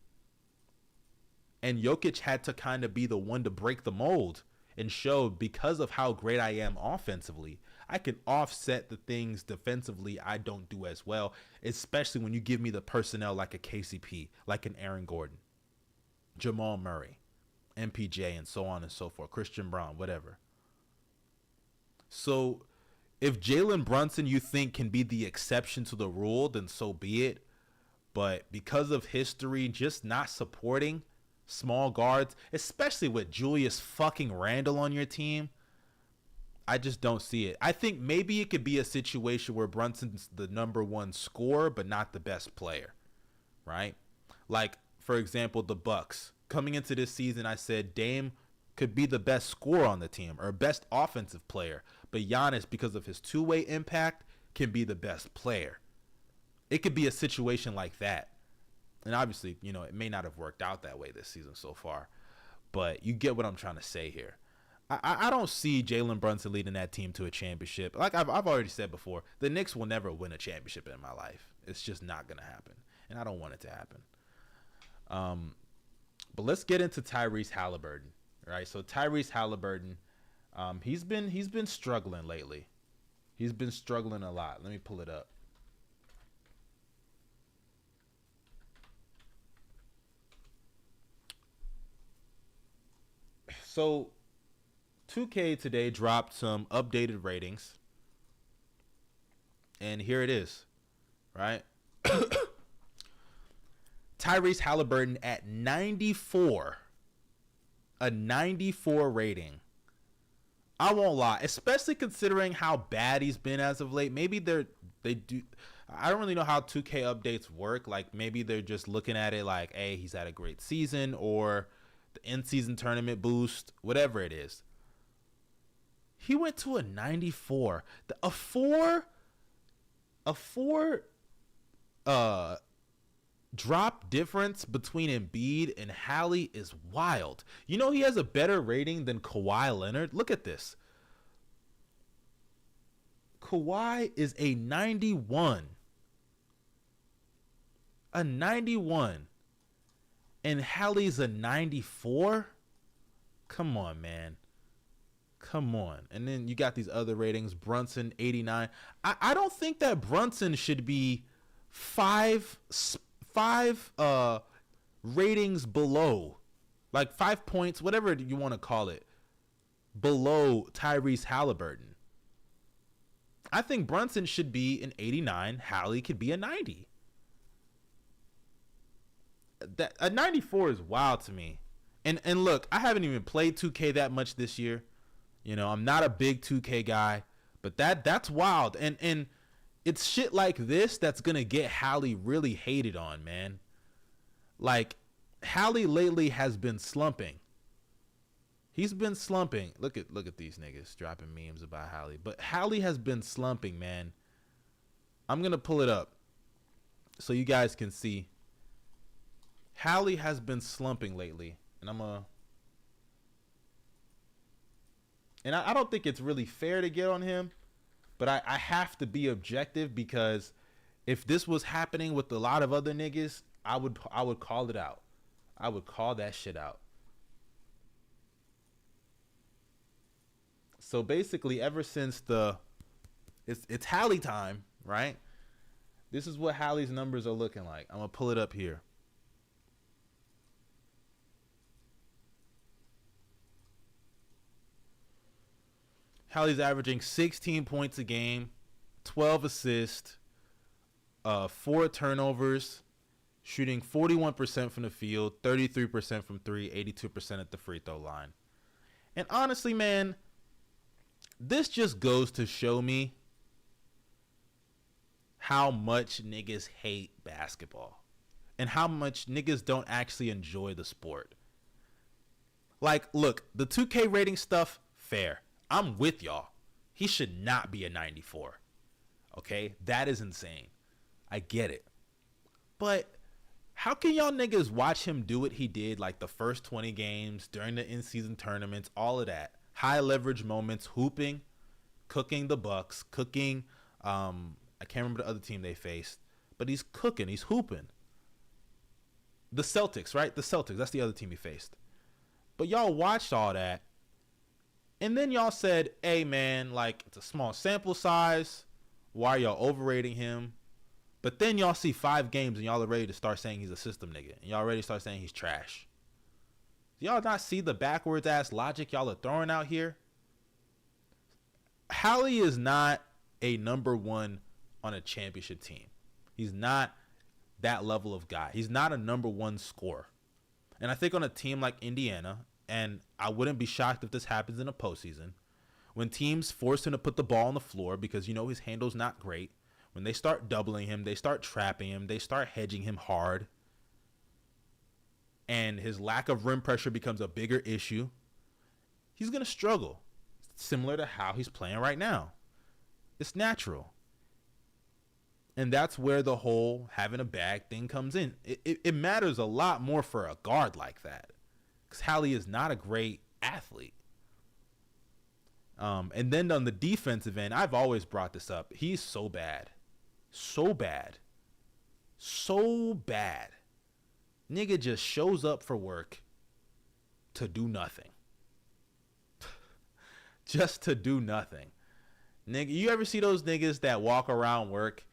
And Jokic had to kind of be the one to break the mold and show, because of how great I am offensively, I can offset the things defensively I don't do as well, especially when you give me the personnel like a KCP, like an Aaron Gordon, Jamal Murray, MPJ, and so on and so forth, Christian Braun, whatever. So if Jalen Brunson you think can be the exception to the rule, then so be it. But because of history, just not supporting small guards, especially with Julius fucking Randle on your team, I just don't see it. I think maybe it could be a situation where Brunson's the number one scorer, but not the best player, right? Like, for example, the Bucks. Coming into this season, I said Dame could be the best scorer on the team or best offensive player, but Giannis, because of his two-way impact, can be the best player. It could be a situation like that. And obviously, you know, it may not have worked out that way this season so far, but you get what I'm trying to say here. I don't see Jalen Brunson leading that team to a championship. Like I've already said before, the Knicks will never win a championship in my life. It's just not going to happen, and I don't want it to happen. But let's get into Tyrese Haliburton, right? So Tyrese Haliburton, he's been struggling lately. He's been struggling a lot. Let me pull it up. So 2K today dropped some updated ratings. And here it is, right? Tyrese Haliburton at 94. A 94 rating. I won't lie, especially considering how bad he's been as of late. Maybe they do. I don't really know how 2K updates work. Like, maybe they're just looking at it like, hey, he's had a great season, or the in-season tournament boost, whatever it is. He went to a 94. A four drop difference between Embiid and Hallie is wild. You know, he has a better rating than Kawhi Leonard. Look at this. Kawhi is a 91. A 91. And Hallie's a 94? Come on, man. Come on. And then you got these other ratings. Brunson, 89. I don't think that Brunson should be five ratings below. Like 5 points, whatever you want to call it, below Tyrese Haliburton. I think Brunson should be an 89. Hallie could be a 90. That a 94 is wild to me. And look, I haven't even played 2K that much this year. You know, I'm not a big 2K guy, but that's wild. And it's shit like this that's gonna get Hallie really hated on, man. Like, Hallie lately has been slumping. He's been slumping. Look at these niggas dropping memes about Hallie. But Hallie has been slumping, man. I'm gonna pull it up so you guys can see. Hallie has been slumping lately, and I don't think it's really fair to get on him, but I have to be objective, because if this was happening with a lot of other niggas, I would call it out. I would call that shit out. So basically, ever since it's Hallie time, right? This is what Hallie's numbers are looking like. I'm gonna pull it up here. Hallie's averaging 16 points a game, 12 assists, 4 turnovers, shooting 41% from the field, 33% from 3, 82% at the free throw line. And honestly, man, this just goes to show me how much niggas hate basketball and how much niggas don't actually enjoy the sport. Like, look, the 2K rating stuff, fair. I'm with y'all. He should not be a 94. Okay? That is insane. I get it. But how can y'all niggas watch him do what he did, like the first 20 games, during the in-season tournaments, all of that? High leverage moments, hooping, cooking the Bucks, cooking, I can't remember the other team they faced, but he's cooking, he's hooping. The Celtics, right? The Celtics, that's the other team he faced. But y'all watched all that, and then y'all said, hey, man, like, it's a small sample size. Why are y'all overrating him? But then y'all see 5 games and y'all are ready to start saying he's a system nigga. And y'all ready to start saying he's trash. Do y'all not see the backwards ass logic y'all are throwing out here? Hallie is not a number 1 on a championship team. He's not that level of guy. He's not a number 1 scorer. And I think on a team like Indiana, and I wouldn't be shocked if this happens in a postseason, when teams force him to put the ball on the floor because, you know, his handle's not great, when they start doubling him, they start trapping him, they start hedging him hard, and his lack of rim pressure becomes a bigger issue, he's going to struggle, similar to how he's playing right now. It's natural. And that's where the whole having a bag thing comes in. It matters a lot more for a guard like that, because Hallie is not a great athlete. And then on the defensive end, I've always brought this up. He's so bad. So bad. So bad. Nigga just shows up for work to do nothing. Just to do nothing. Nigga, you ever see those niggas that walk around work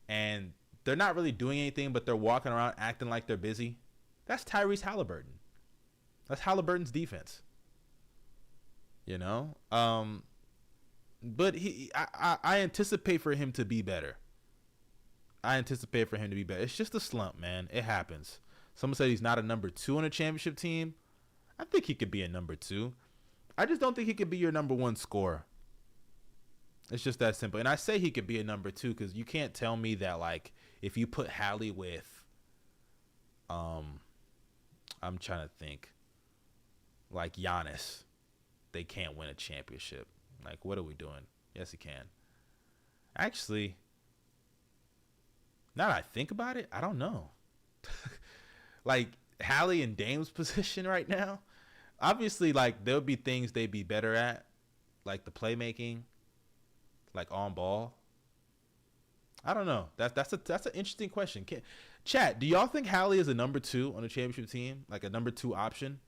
and they're not really doing anything, but they're walking around acting like they're busy? That's Tyrese Haliburton. That's Haliburton's defense. You know? But I anticipate for him to be better. It's just a slump, man. It happens. Someone said he's not a number 2 on a championship team. I think he could be a number 2. I just don't think he could be your number 1 scorer. It's just that simple. And I say he could be a number 2 because you can't tell me that, like, if you put Hallie with, I'm trying to think, like Giannis, they can't win a championship. Like, what are we doing? Yes, he can. Actually, now that I think about it, I don't know. Like, Hallie and Dame's position right now, obviously, like, there'll be things they'd be better at, like the playmaking, like on ball. I don't know. That's an interesting question. Chat, do y'all think Hallie is a number 2 on a championship team, like a number 2 option?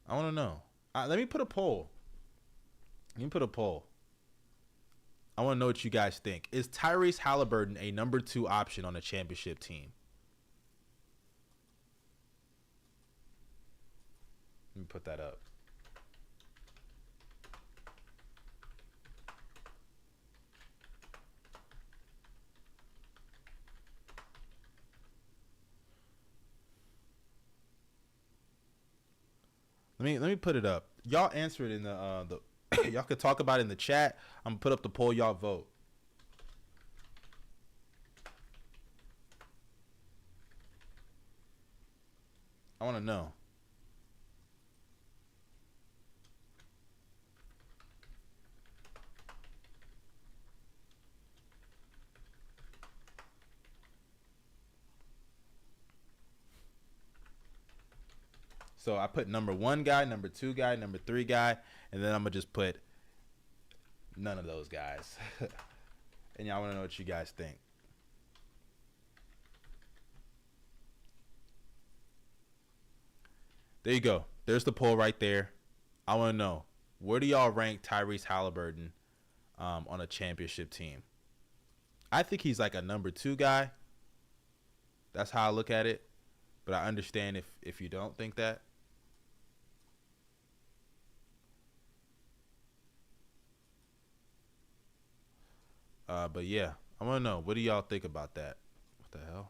I want to know. Let me put a poll. I want to know what you guys think. Is Tyrese Haliburton a number 2 option on a championship team? Let me put that up. Let me put it up. Y'all answer it in the y'all could talk about it in the chat. I'm gonna put up the poll. Y'all vote. I want to know. So I put number 1 guy, number 2 guy, number 3 guy, and then I'm going to just put none of those guys. And y'all want to know what you guys think. There you go. There's the poll right there. I want to know, where do y'all rank Tyrese Haliburton on a championship team? I think he's like a number 2 guy. That's how I look at it. But I understand if you don't think that. But yeah, I want to know, what do y'all think about that? What the hell?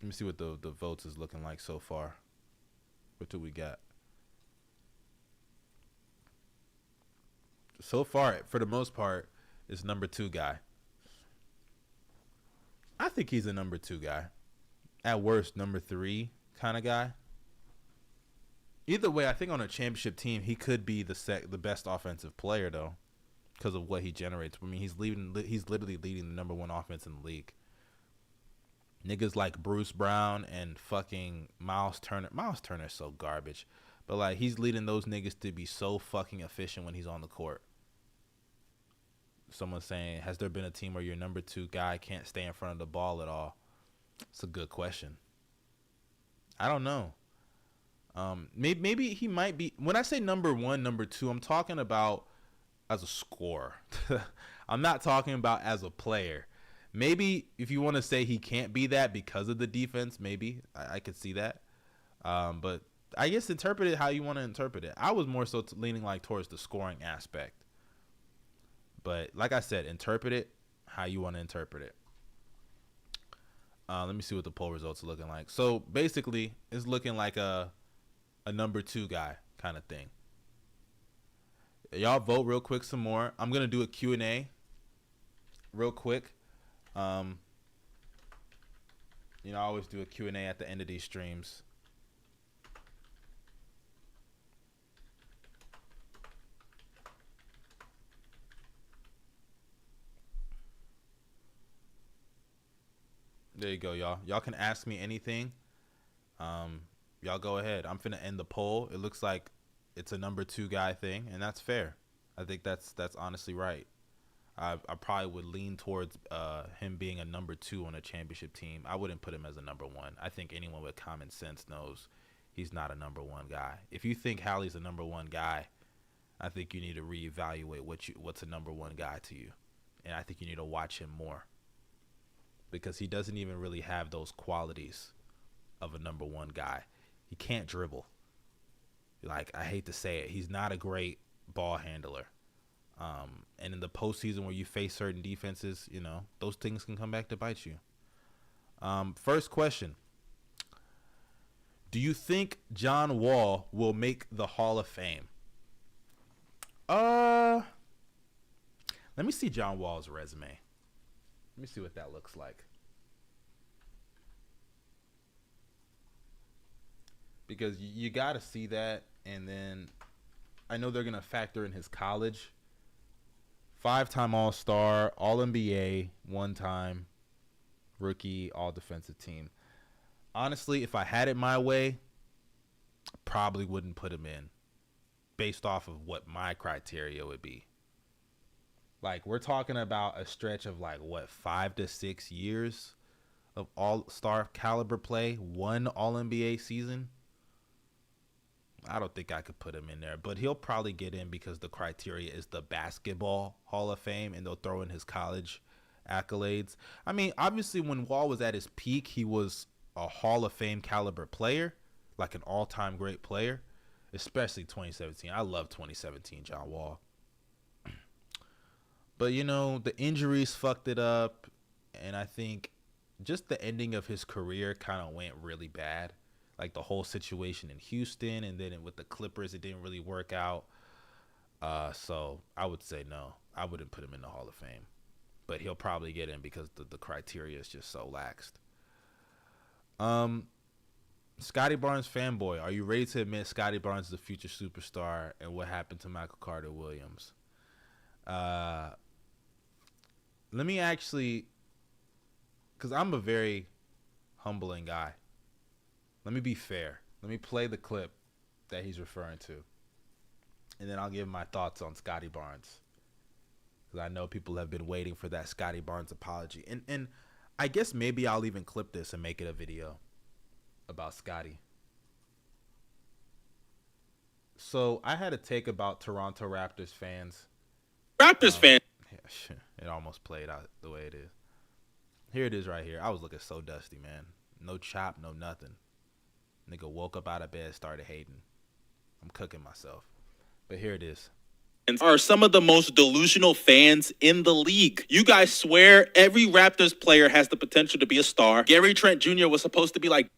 Let me see what the votes is looking like so far. What do we got? So far, for the most part, it's number 2 guy. I think he's a number 2 guy. At worst, number 3 kind of guy. Either way, I think on a championship team, he could be the best offensive player, though, because of what he generates. I mean, he's literally leading the number 1 offense in the league. Niggas like Bruce Brown and fucking Miles Turner. Miles Turner's so garbage. But, like, he's leading those niggas to be so fucking efficient when he's on the court. Someone's saying, has there been a team where your number 2 guy can't stay in front of the ball at all? It's a good question. I don't know. Maybe he might be. When I say number 1, number 2, I'm talking about as a scorer. I'm not talking about as a player. Maybe if you want to say he can't be that because of the defense, maybe I could see that. But I guess interpret it how you want to interpret it. I was more so leaning like towards the scoring aspect. But like I said, interpret it how you want to interpret it. Let me see what the poll results are looking like. So basically, it's looking like a number 2 guy kind of thing. Y'all vote real quick some more. I'm going to do a Q&A real quick. I always do a Q&A at the end of these streams. There you go, y'all. Y'all can ask me anything. Y'all go ahead. I'm finna end the poll. It looks like it's a number 2 guy thing, and that's fair. I think that's honestly right. I probably would lean towards him being a number 2 on a championship team. I wouldn't put him as a number 1. I think anyone with common sense knows he's not a number 1 guy. If you think Hallie's a number 1 guy, I think you need to reevaluate what's a number 1 guy to you. And I think you need to watch him more. Because he doesn't even really have those qualities of a number 1 guy. He can't dribble. Like, I hate to say it, he's not a great ball handler. And in the postseason where you face certain defenses, those things can come back to bite you. First question. Do you think John Wall will make the Hall of Fame? Let me see John Wall's resume. Let me see what that looks like. Because you got to see that, and then I know they're going to factor in his college. 5-time All-Star, All-NBA, 1-time rookie, all-defensive team. Honestly, if I had it my way, I probably wouldn't put him in based off of what my criteria would be. Like, we're talking about a stretch of 5 to 6 years of all-star caliber play, 1 All-NBA season. I don't think I could put him in there, but he'll probably get in because the criteria is the basketball Hall of Fame, and they'll throw in his college accolades. I mean, obviously, when Wall was at his peak, he was a Hall of Fame caliber player, like an all-time great player, especially 2017. I love 2017 John Wall. But, the injuries fucked it up, and I think just the ending of his career kind of went really bad. Like the whole situation in Houston, and then with the Clippers, it didn't really work out. So I would say no. I wouldn't put him in the Hall of Fame. But he'll probably get in because the criteria is just so laxed. Scotty Barnes fanboy, are you ready to admit Scotty Barnes is a future superstar, and what happened to Michael Carter Williams? Let me actually, because I'm a very humbling guy. Let me be fair. Let me play the clip that he's referring to, and then I'll give my thoughts on Scotty Barnes, because I know people have been waiting for that Scotty Barnes apology. And I guess maybe I'll even clip this and make it a video about Scotty. So I had a take about Toronto Raptors fans. Fans. Yeah, it almost played out the way it is. Here it is right here. I was looking so dusty, man. No chop, no nothing. Nigga woke up out of bed, started hating. I'm cooking myself. But here it is. Are some of the most delusional fans in the league. You guys swear every Raptors player has the potential to be a star. Gary Trent Jr. was supposed to be like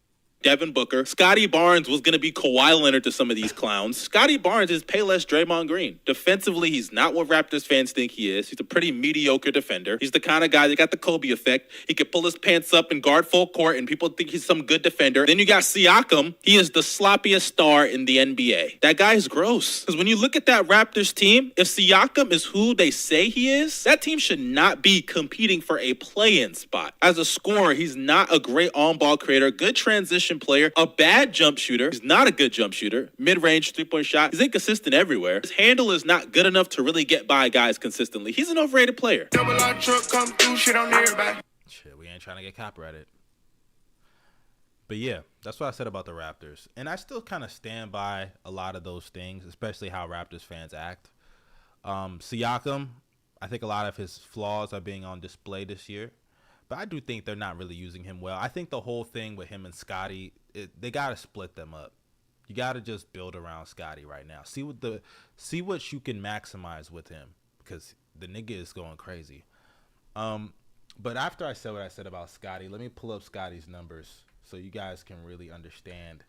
Devin Booker. Scotty Barnes was going to be Kawhi Leonard to some of these clowns. Scotty Barnes is Payless Draymond Green. Defensively, he's not what Raptors fans think he is. He's a pretty mediocre defender. He's the kind of guy that got the Kobe effect. He could pull his pants up and guard full court, and people think he's some good defender. Then you got Siakam. He is the sloppiest star in the NBA. That guy is gross. Because when you look at that Raptors team, if Siakam is who they say he is, that team should not be competing for a play-in spot. As a scorer, he's not a great on-ball creator, good transition player, a bad jump shooter. He's not a good jump shooter. Mid-range three-point shot. He's inconsistent everywhere. His handle is not good enough to really get by guys consistently. He's an overrated player. Double R truck come through, shit on everybody. Shit, we ain't trying to get copyrighted. But yeah, that's what I said about the Raptors. And I still kind of stand by a lot of those things, especially how Raptors fans act. Siakam, I think a lot of his flaws are being on display this year. But I do think they're not really using him well. I think the whole thing with him and Scotty, they got to split them up. You got to just build around Scotty right now. See what you can maximize with him, because the nigga is going crazy. But after I said what I said about Scotty, let me pull up Scotty's numbers so you guys can really understand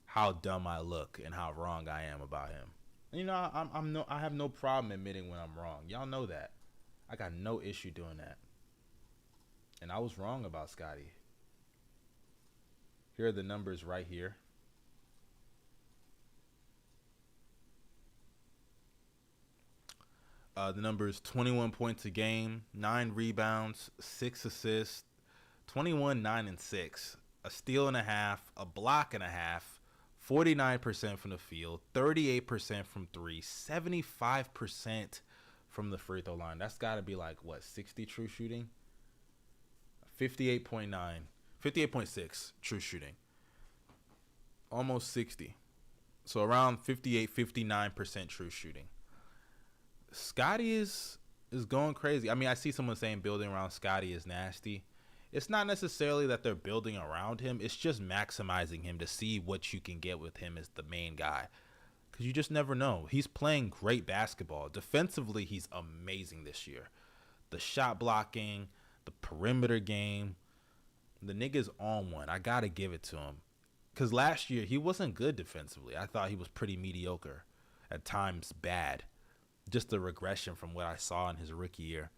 how dumb I look and how wrong I am about him. You know, I have no problem admitting when I'm wrong. Y'all know that. I got no issue doing that. And I was wrong about Scotty. Here are the numbers right here. The numbers: 21 points a game, 9 rebounds, 6 assists, 21, 9, and 6, a steal and a half, a block and a half, 49% from the field, 38% from 3, 75% from the free throw line. That's got to be like, what, 60 true shooting? 58.9, 58.6 true shooting. Almost 60. So around 58, 59% true shooting. Scotty is going crazy. I mean, I see someone saying building around Scotty is nasty. It's not necessarily that they're building around him. It's just maximizing him to see what you can get with him as the main guy. Because you just never know. He's playing great basketball. Defensively, he's amazing this year. The shot blocking, the perimeter game, the nigga's on one. I got to give it to him. Because last year, he wasn't good defensively. I thought he was pretty mediocre, at times bad. Just a regression from what I saw in his rookie year.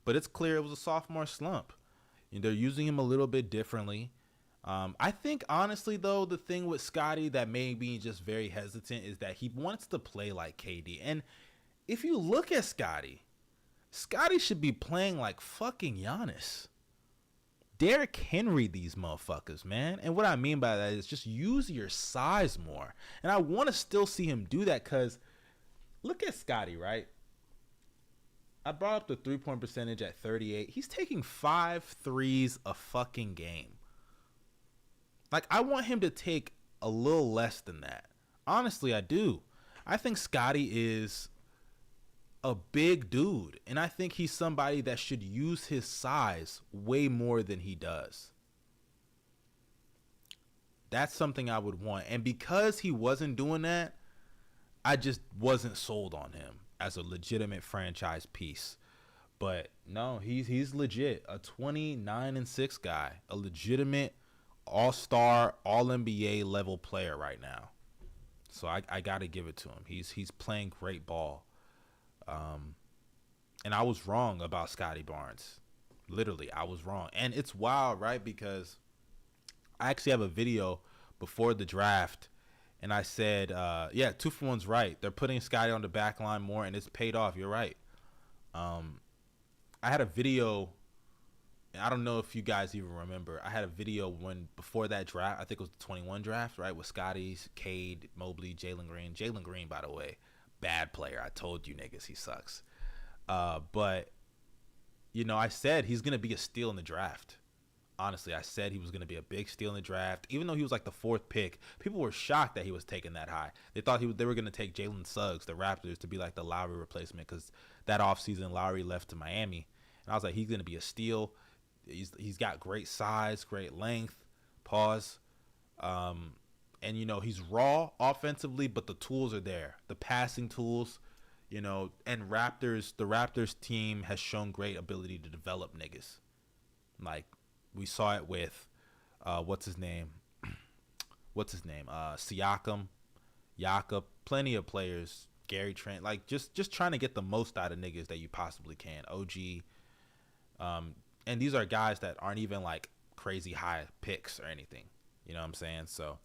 But it's clear it was a sophomore slump. They're using him a little bit differently. I think, honestly, though, the thing with Scotty that made me just very hesitant is that he wants to play like KD. And if you look at Scotty should be playing like fucking Giannis. Derrick Henry these motherfuckers, man. And what I mean by that is just use your size more. And I want to still see him do that because look at Scotty, right? I brought up the three-point percentage at 38. He's taking 5 threes a fucking game. Like, I want him to take a little less than that. Honestly, I do. I think Scotty is a big dude, and I think he's somebody that should use his size way more than he does. That's something I would want. And because he wasn't doing that, I just wasn't sold on him as a legitimate franchise piece. But no, he's legit. A 29-6 guy. A legitimate all-star, all-NBA level player right now. So I got to give it to him. He's playing great ball. And I was wrong about Scotty Barnes. Literally, I was wrong. And it's wild, right? Because I actually have a video before the draft, and I said, 2-for-1's right. They're putting Scotty on the back line more, and it's paid off. You're right. I had a video, and I don't know if you guys even remember. I had a video before that draft, I think it was the 21 draft, right, with Scotty, Cade, Mobley, Jalen Green. Jalen Green, by the way, bad player. I told you niggas he sucks. But, I said he's going to be a steal in the draft. Honestly, I said he was going to be a big steal in the draft. Even though he was like the 4th pick, people were shocked that he was taken that high. They thought they were going to take Jalen Suggs, the Raptors, to be like the Lowry replacement because that offseason Lowry left to Miami. And I was like, he's going to be a steal. He's got great size, great length, pause. And, he's raw offensively, but the tools are there. The passing tools, and the Raptors team has shown great ability to develop niggas. Like, we saw it with, what's his name? Siakam, Jakob, plenty of players, Gary Trent, like just trying to get the most out of niggas that you possibly can. OG, and these are guys that aren't even like crazy high picks or anything. You know what I'm saying? So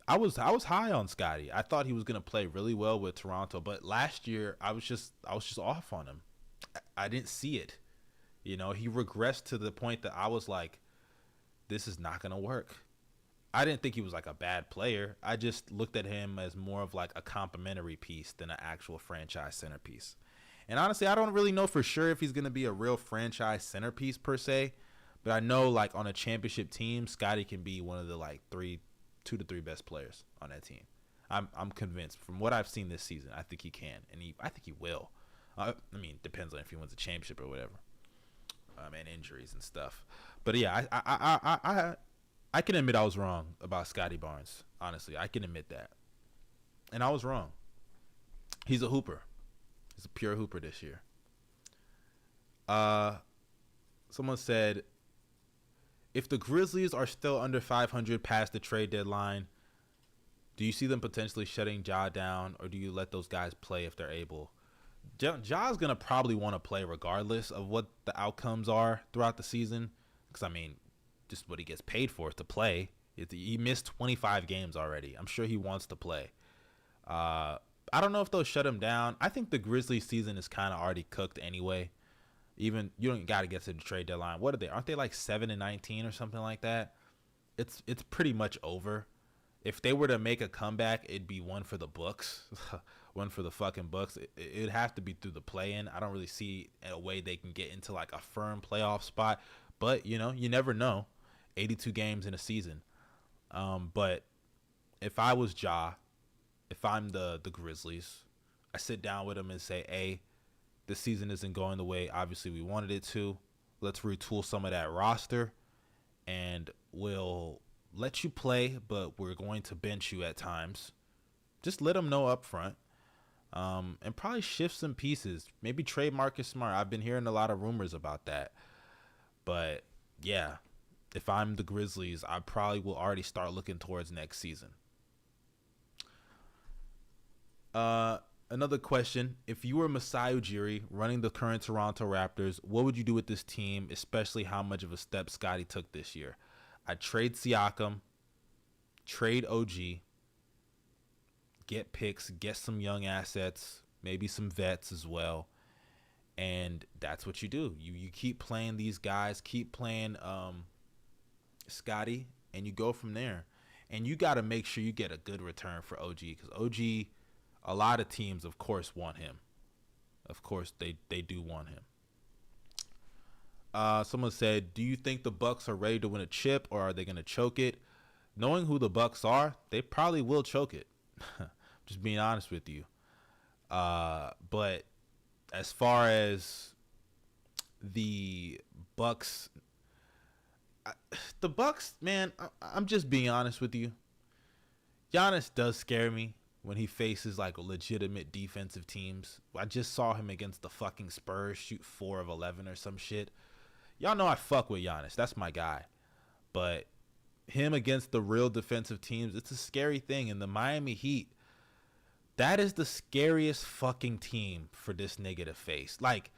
I was high on Scotty. I thought he was gonna play really well with Toronto, but last year I was just off on him. I didn't see it. He regressed to the point that I was like, this is not gonna work. I didn't think he was like a bad player. I just looked at him as more of like a complimentary piece than an actual franchise centerpiece. And honestly, I don't really know for sure if he's gonna be a real franchise centerpiece per se, but I know like on a championship team, Scotty can be one of the like 2 to 3 best players on that team. I'm convinced from what I've seen this season. I think he can, and I think he will. Depends on if he wins a championship or whatever. And injuries and stuff. But yeah, I can admit I was wrong about Scotty Barnes. Honestly, I can admit that. And I was wrong. He's a hooper. He's a pure hooper this year. Someone said, if the Grizzlies are still under 500 past the trade deadline, do you see them potentially shutting Ja down, or do you let those guys play if they're able? Ja's going to probably want to play regardless of what the outcomes are throughout the season. Because, just what he gets paid for is to play. He missed 25 games already. I'm sure he wants to play. I don't know if they'll shut him down. I think the Grizzlies season is kind of already cooked anyway. Even you don't got to get to the trade deadline. What are they? Aren't they like 7-19 or something like that? It's pretty much over. If they were to make a comeback, it'd be one for the books. One for the fucking books. It'd have to be through the play-in. I don't really see a way they can get into like a firm playoff spot. But, you never know. 82 games in a season. But if I was Ja, if I'm the Grizzlies, I sit down with them and say, hey, this season isn't going the way obviously we wanted it to. Let's retool some of that roster, and we'll let you play, but we're going to bench you at times. Just let them know up front. And probably shift some pieces. Maybe trade Marcus Smart. I've been hearing a lot of rumors about that. But, yeah, if I'm the Grizzlies, I probably will already start looking towards next season. Another question. If you were Masai Ujiri running the current Toronto Raptors, what would you do with this team, especially how much of a step Scotty took this year? I'd trade Siakam, trade OG, get picks, get some young assets, maybe some vets as well. And that's what you do. You keep playing these guys, keep playing Scotty, and you go from there. And you got to make sure you get a good return for OG, because OG, a lot of teams, of course, want him. Of course, they do want him. Someone said, do you think the Bucks are ready to win a chip, or are they going to choke it? Knowing who the Bucks are, they probably will choke it. Just being honest with you. But as far as the Bucks, man, I'm just being honest with you. Giannis does scare me when he faces like legitimate defensive teams. I just saw him against the fucking Spurs shoot 4 of 11 or some shit. Y'all know I fuck with Giannis. That's my guy. But him against the real defensive teams, it's a scary thing. And the Miami Heat, that is the scariest fucking team for this nigga to face. Like,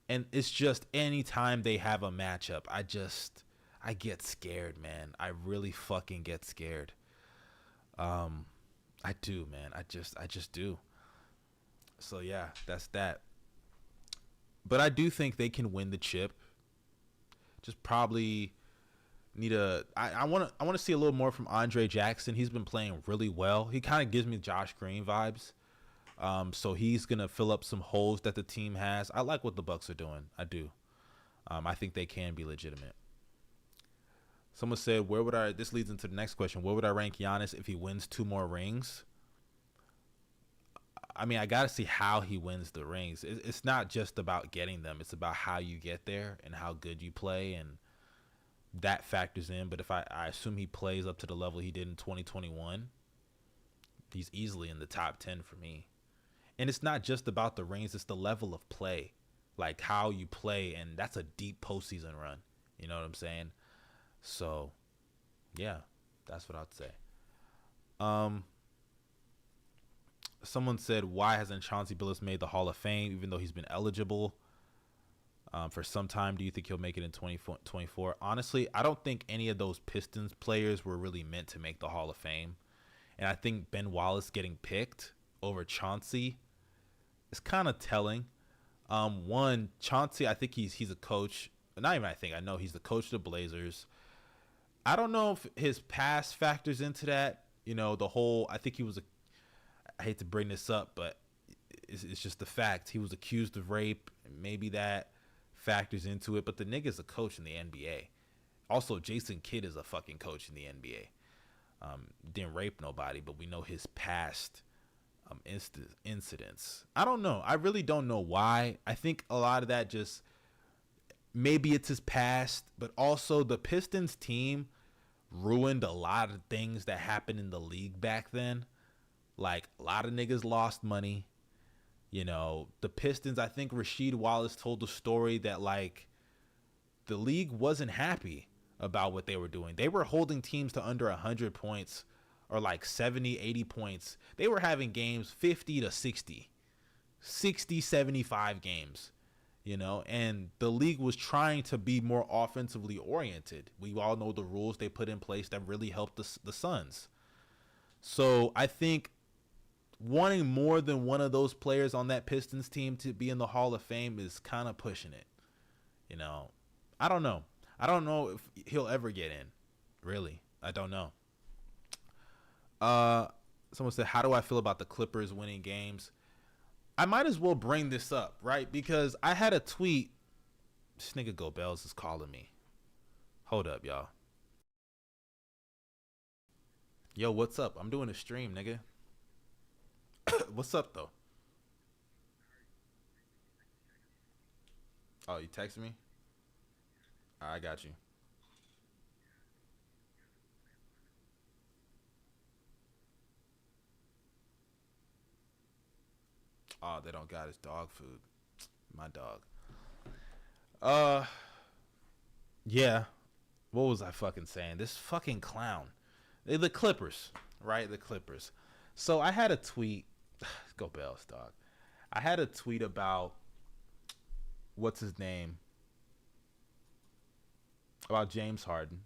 and it's just anytime they have a matchup, I get scared, man. I really fucking get scared. I do, man. I just do. So yeah, that's that. But I do think they can win the chip. Just probably need I want to see a little more from Andre Jackson. He's been playing really well. He kind of gives me Josh Green vibes. So he's gonna fill up some holes that the team has. I like what the Bucks are doing. I do. I think they can be legitimate. Someone said, this leads into the next question. Where would I rank Giannis if he wins 2 more rings? I mean, I got to see how he wins the rings. It's not just about getting them. It's about how you get there and how good you play, and that factors in. But if I assume he plays up to the level he did in 2021, he's easily in the top 10 for me. And it's not just about the rings. It's the level of play, like how you play, and that's a deep postseason run. You know what I'm saying? So, yeah, that's what I'd say. Someone said, why hasn't Chauncey Billups made the Hall of Fame, even though he's been eligible for some time? Do you think he'll make it in 2024? Honestly, I don't think any of those Pistons players were really meant to make the Hall of Fame. And I think Ben Wallace getting picked over Chauncey is kind of telling. One, Chauncey, I think he's a coach. Not even I know he's the coach of the Blazers. I don't know if his past factors into that. You know, the whole, I think he was I hate to bring this up, but it's just the fact. He was accused of rape. Maybe that factors into it. But the nigga's a coach in the NBA. Also, Jason Kidd is a fucking coach in the NBA. Didn't rape nobody, but we know his past incidents. I don't know. I really don't know why. I think a lot of that just, maybe it's his past, but also the Pistons team ruined a lot of things that happened in the league back then. Like, a lot of niggas lost money. You know, the Pistons, I think Rasheed Wallace told the story that, like, the league wasn't happy about what they were doing. They were holding teams to under 100 points or like 70, 80 points. They were having games 50 to 60, 75 games, you know, and the league was trying to be more offensively oriented. We all know the rules they put in place that really helped the Suns. So I think wanting more than one of those players on that Pistons team to be in the Hall of Fame is kind of pushing it. You know, I don't know. I don't know if he'll ever get in. Really, I don't know. Someone said, how do I feel about the Clippers winning games? I might as well bring this up, right? Because I had a tweet. This nigga Go Bells is calling me. Hold up, y'all. Yo, what's up? I'm doing a stream, nigga. What's up, though? Oh, you text me? I got you. Oh, they don't got his dog food. My dog. Yeah. what was I fucking saying? This fucking clown. The Clippers, right? The Clippers. So I had a tweet. Go Bells, dog. I had a tweet about what's his name? About James Harden.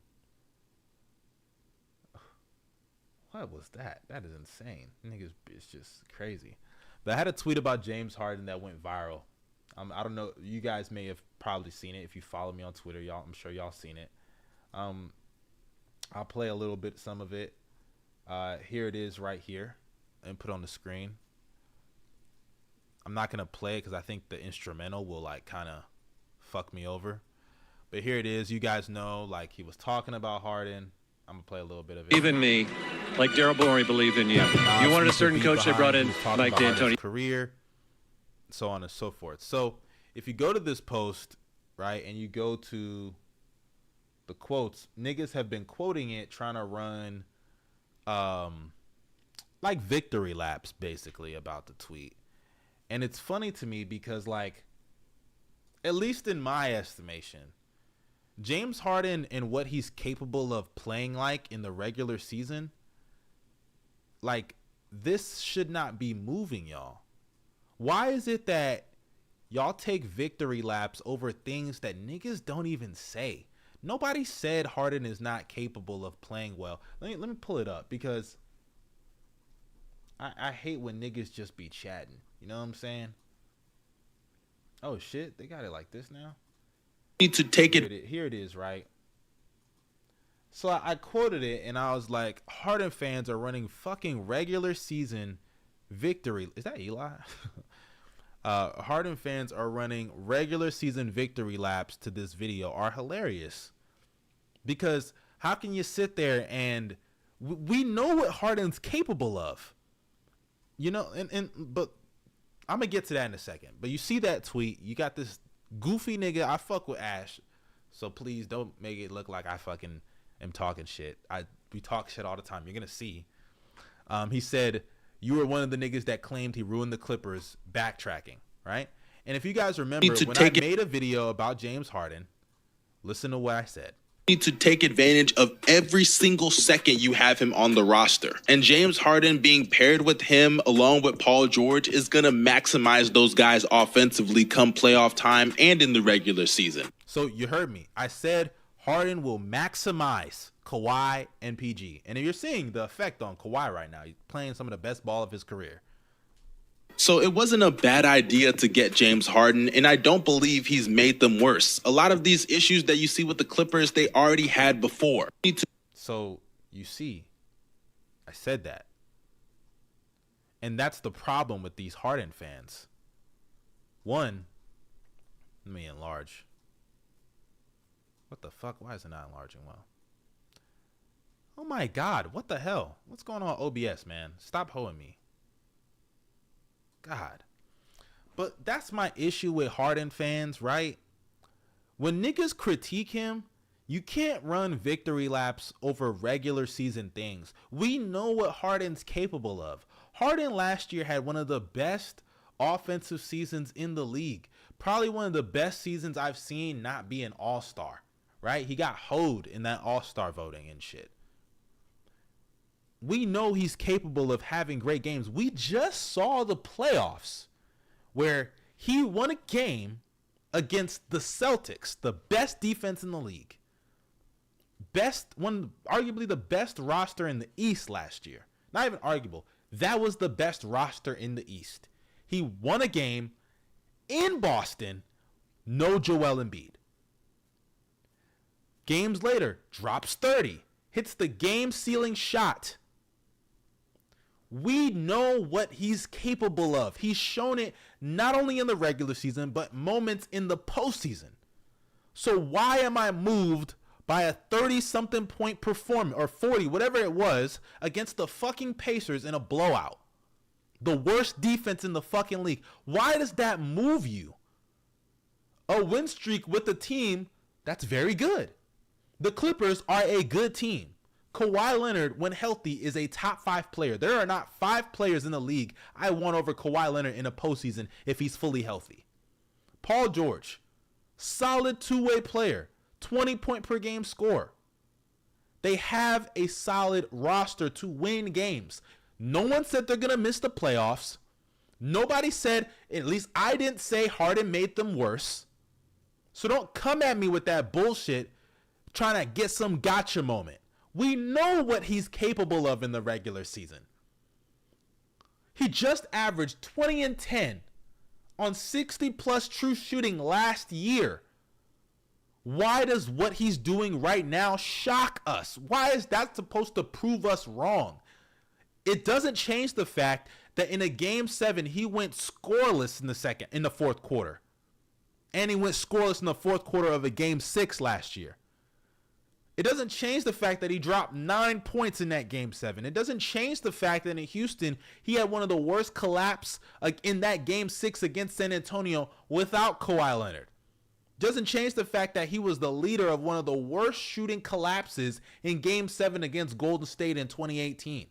What was that? That is insane. Niggas, it's just crazy. But I had a tweet about James Harden that went viral. I don't know. You guys may have probably seen it if you follow me on Twitter. I'm sure y'all seen it. I'll play a little bit, some of it. Here it is right here, and put on the screen. I'm not gonna play it because I think the instrumental will like kind of fuck me over. But here it is. You guys know, like he was talking about Harden. I'm gonna play a little bit of it. Even me, like Daryl Morey believed in you. You wanted a certain coach. They brought in Mike D'Antoni. Career, so on and so forth. So if you go to this post, right, and you go to the quotes, niggas have been quoting it, trying to run like victory laps basically about the tweet. And it's funny to me because, like, at least in my estimation, James Harden and what he's capable of playing like in the regular season, like, this should not be moving y'all. Why is it that y'all take victory laps over things that niggas don't even say? Nobody said Harden is not capable of playing well. Let me pull it up because I hate when niggas just be chatting. You know what I'm saying? Oh shit, they got it like this now. Need to take it. Here it is, right? So I quoted it and I was like, Harden fans are running fucking regular season victory. Is that Eli? Harden fans are running regular season victory laps to this video are hilarious. Because how can you sit there and we know what Harden's capable of? You know, but I'm going to get to that in a second. But you see that tweet, you got this goofy nigga. I fuck with Ash, so please don't make it look like I fucking am talking shit. We talk shit all the time. You're going to see. He said, you were one of the niggas that claimed he ruined the Clippers, backtracking, right? And if you guys remember, when I made a video about James Harden, listen to what I said. Need to take advantage of every single second you have him on the roster. And James Harden being paired with him along with Paul George is going to maximize those guys offensively come playoff time and in the regular season. So you heard me. I said Harden will maximize Kawhi and PG. And you're seeing the effect on Kawhi right now. He's playing some of the best ball of his career. So it wasn't a bad idea to get James Harden, and I don't believe he's made them worse. A lot of these issues that you see with the Clippers, they already had before. So you see, I said that. And that's the problem with these Harden fans. One, let me enlarge. What the fuck? Why is it not enlarging well? Oh my God, what the hell? What's going on OBS, man? Stop hoeing me. God. But that's my issue with Harden fans, right? When niggas critique him, you can't run victory laps over regular season things. We know what Harden's capable of. Harden last year had one of the best offensive seasons in the league. Probably one of the best seasons I've seen not be an all-star, right? He got hoed in that all-star voting and shit. We know he's capable of having great games. We just saw the playoffs where he won a game against the Celtics, the best defense in the league. Arguably the best roster in the East last year. Not even arguable. That was the best roster in the East. He won a game in Boston, no Joel Embiid. Games later, drops 30, hits the game-sealing shot. We know what he's capable of. He's shown it not only in the regular season, but moments in the postseason. So why am I moved by a 30-something point performance, or 40, whatever it was, against the fucking Pacers in a blowout? The worst defense in the fucking league. Why does that move you? A win streak with the team that's very good. The Clippers are a good team. Kawhi Leonard, when healthy, is a top 5 player. There are not 5 players in the league I want over Kawhi Leonard in a postseason if he's fully healthy. Paul George, solid two-way player, 20-point-per-game scorer. They have a solid roster to win games. No one said they're going to miss the playoffs. Nobody said, at least I didn't say Harden made them worse. So don't come at me with that bullshit trying to get some gotcha moment. We know what he's capable of in the regular season. He just averaged 20 and 10 on 60+ true shooting last year. Why does what he's doing right now shock us? Why is that supposed to prove us wrong? It doesn't change the fact that in a game 7, he went scoreless in the fourth quarter. And he went scoreless in the fourth quarter of a game 6 last year. It doesn't change the fact that he dropped 9 points in that game 7. It doesn't change the fact that in Houston, he had one of the worst collapse in that game 6 against San Antonio without Kawhi Leonard. Doesn't change the fact that he was the leader of one of the worst shooting collapses in game 7 against Golden State in 2018.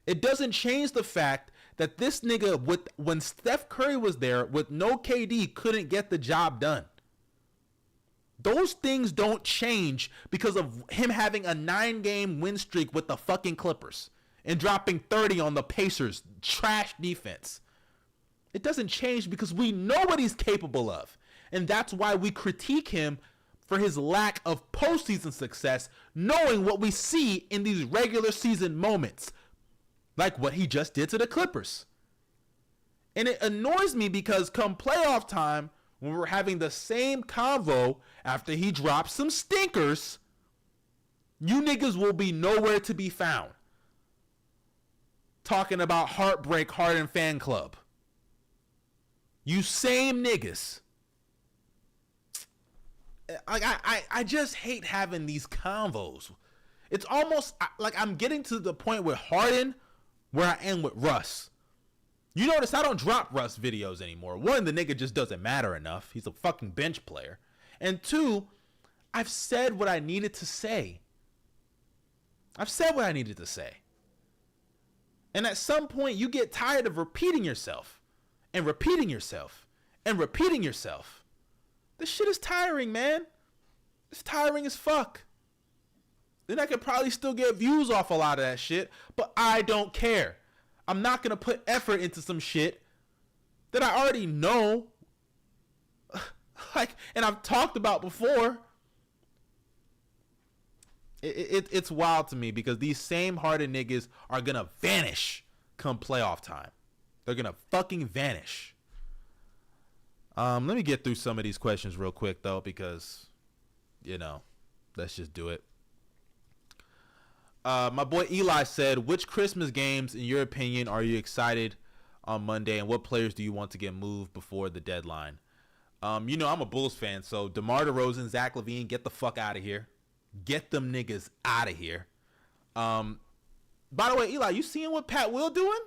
It doesn't change the fact that this nigga, when Steph Curry was there with no KD, couldn't get the job done. Those things don't change because of him having a 9-game win streak with the fucking Clippers and dropping 30 on the Pacers' trash defense. It doesn't change because we know what he's capable of. And that's why we critique him for his lack of postseason success, knowing what we see in these regular season moments, like what he just did to the Clippers. And it annoys me because come playoff time, when we're having the same convo after he drops some stinkers, you niggas will be nowhere to be found. Talking about Heartbreak Harden Fan Club. You same niggas. I just hate having these convos. It's almost like I'm getting to the point with Harden where I am with Russ. You notice I don't drop Russ videos anymore. One, the nigga just doesn't matter enough. He's a fucking bench player. And two, I've said what I needed to say. I've said what I needed to say. And at some point, you get tired of repeating yourself and repeating yourself and repeating yourself. This shit is tiring, man. It's tiring as fuck. Then I could probably still get views off a lot of that shit, but I don't care. I'm not going to put effort into some shit that I already know. And I've talked about before. It's wild to me because these same Harden niggas are going to vanish come playoff time. They're going to fucking vanish. Let me get through some of these questions real quick, though, because, let's just do it. My boy Eli said, which Christmas games, in your opinion, are you excited on Monday, and what players do you want to get moved before the deadline? I'm a Bulls fan, so DeMar DeRozan, Zach LaVine, get the fuck out of here. Get them niggas out of here. By the way, Eli, you seeing what Pat Will doing?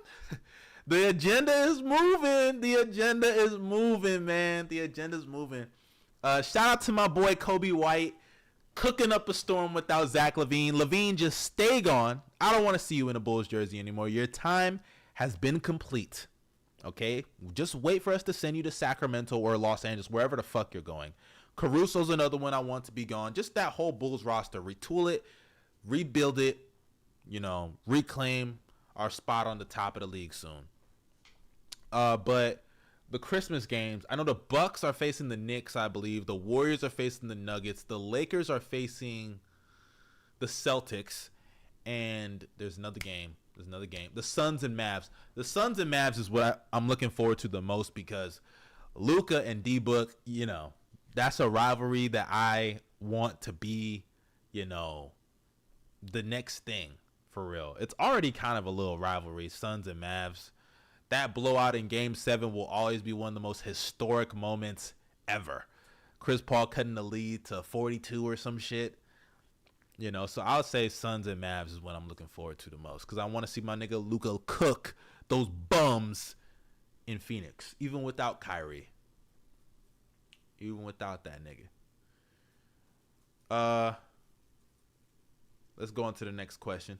The agenda is moving. The agenda is moving, man. The agenda's moving. Shout out to my boy Kobe White. Cooking up a storm without Zach LaVine. LaVine, just stay gone. I don't want to see you in a Bulls jersey anymore. Your time has been complete. Okay? Just wait for us to send you to Sacramento or Los Angeles, wherever the fuck you're going. Caruso's another one I want to be gone. Just that whole Bulls roster. Retool it. Rebuild it. Reclaim our spot on the top of the league soon. But the Christmas games, I know the Bucks are facing the Knicks, I believe. The Warriors are facing the Nuggets. The Lakers are facing the Celtics. And there's another game. The Suns and Mavs. The Suns and Mavs is what I'm looking forward to the most because Luka and D-Book, that's a rivalry that I want to be, the next thing for real. It's already kind of a little rivalry, Suns and Mavs. That blowout in Game 7 will always be one of the most historic moments ever. Chris Paul cutting the lead to 42 or some shit. So I'll say Suns and Mavs is what I'm looking forward to the most. Because I want to see my nigga Luka cook those bums in Phoenix. Even without Kyrie. Even without that nigga. Let's go on to the next question.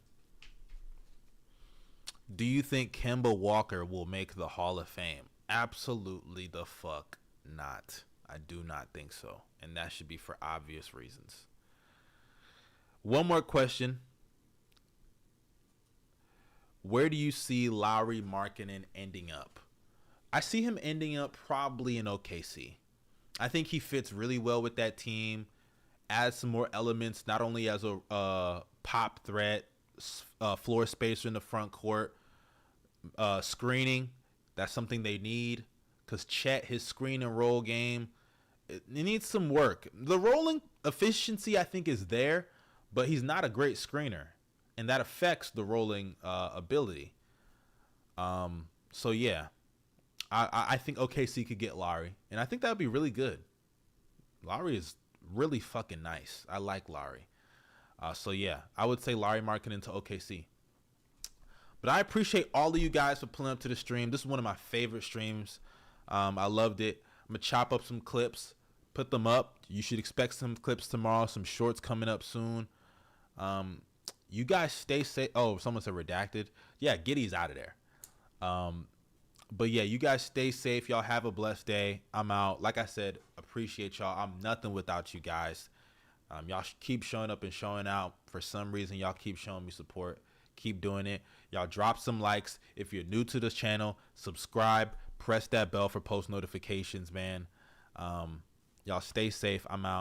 Do you think Kemba Walker will make the Hall of Fame? Absolutely the fuck not. I do not think so. And that should be for obvious reasons. One more question. Where do you see Lauri Markkanen ending up? I see him ending up probably in OKC. I think he fits really well with that team. Adds some more elements, not only as a pop threat, floor spacer in the front court, screening. That's something they need because Chet, his screen and roll game, it needs some work. The rolling efficiency, I think, is there, but he's not a great screener, and that affects the rolling ability. So, yeah, I think OKC could get Lauri, and I think that would be really good. Lauri is really fucking nice. I like Lauri. So, yeah, I would say Lauri Markkanen to OKC. But I appreciate all of you guys for pulling up to the stream. This is one of my favorite streams. I loved it. I'm going to chop up some clips, put them up. You should expect some clips tomorrow, some shorts coming up soon. You guys stay safe. Oh, someone said redacted. Yeah, Giddy's out of there. But, yeah, you guys stay safe. Y'all have a blessed day. I'm out. Like I said, appreciate y'all. I'm nothing without you guys. Y'all keep showing up and showing out. For some reason, y'all keep showing me support. Keep doing it. Y'all drop some likes. If you're new to this channel, subscribe. Press that bell for post notifications, man. Y'all stay safe. I'm out.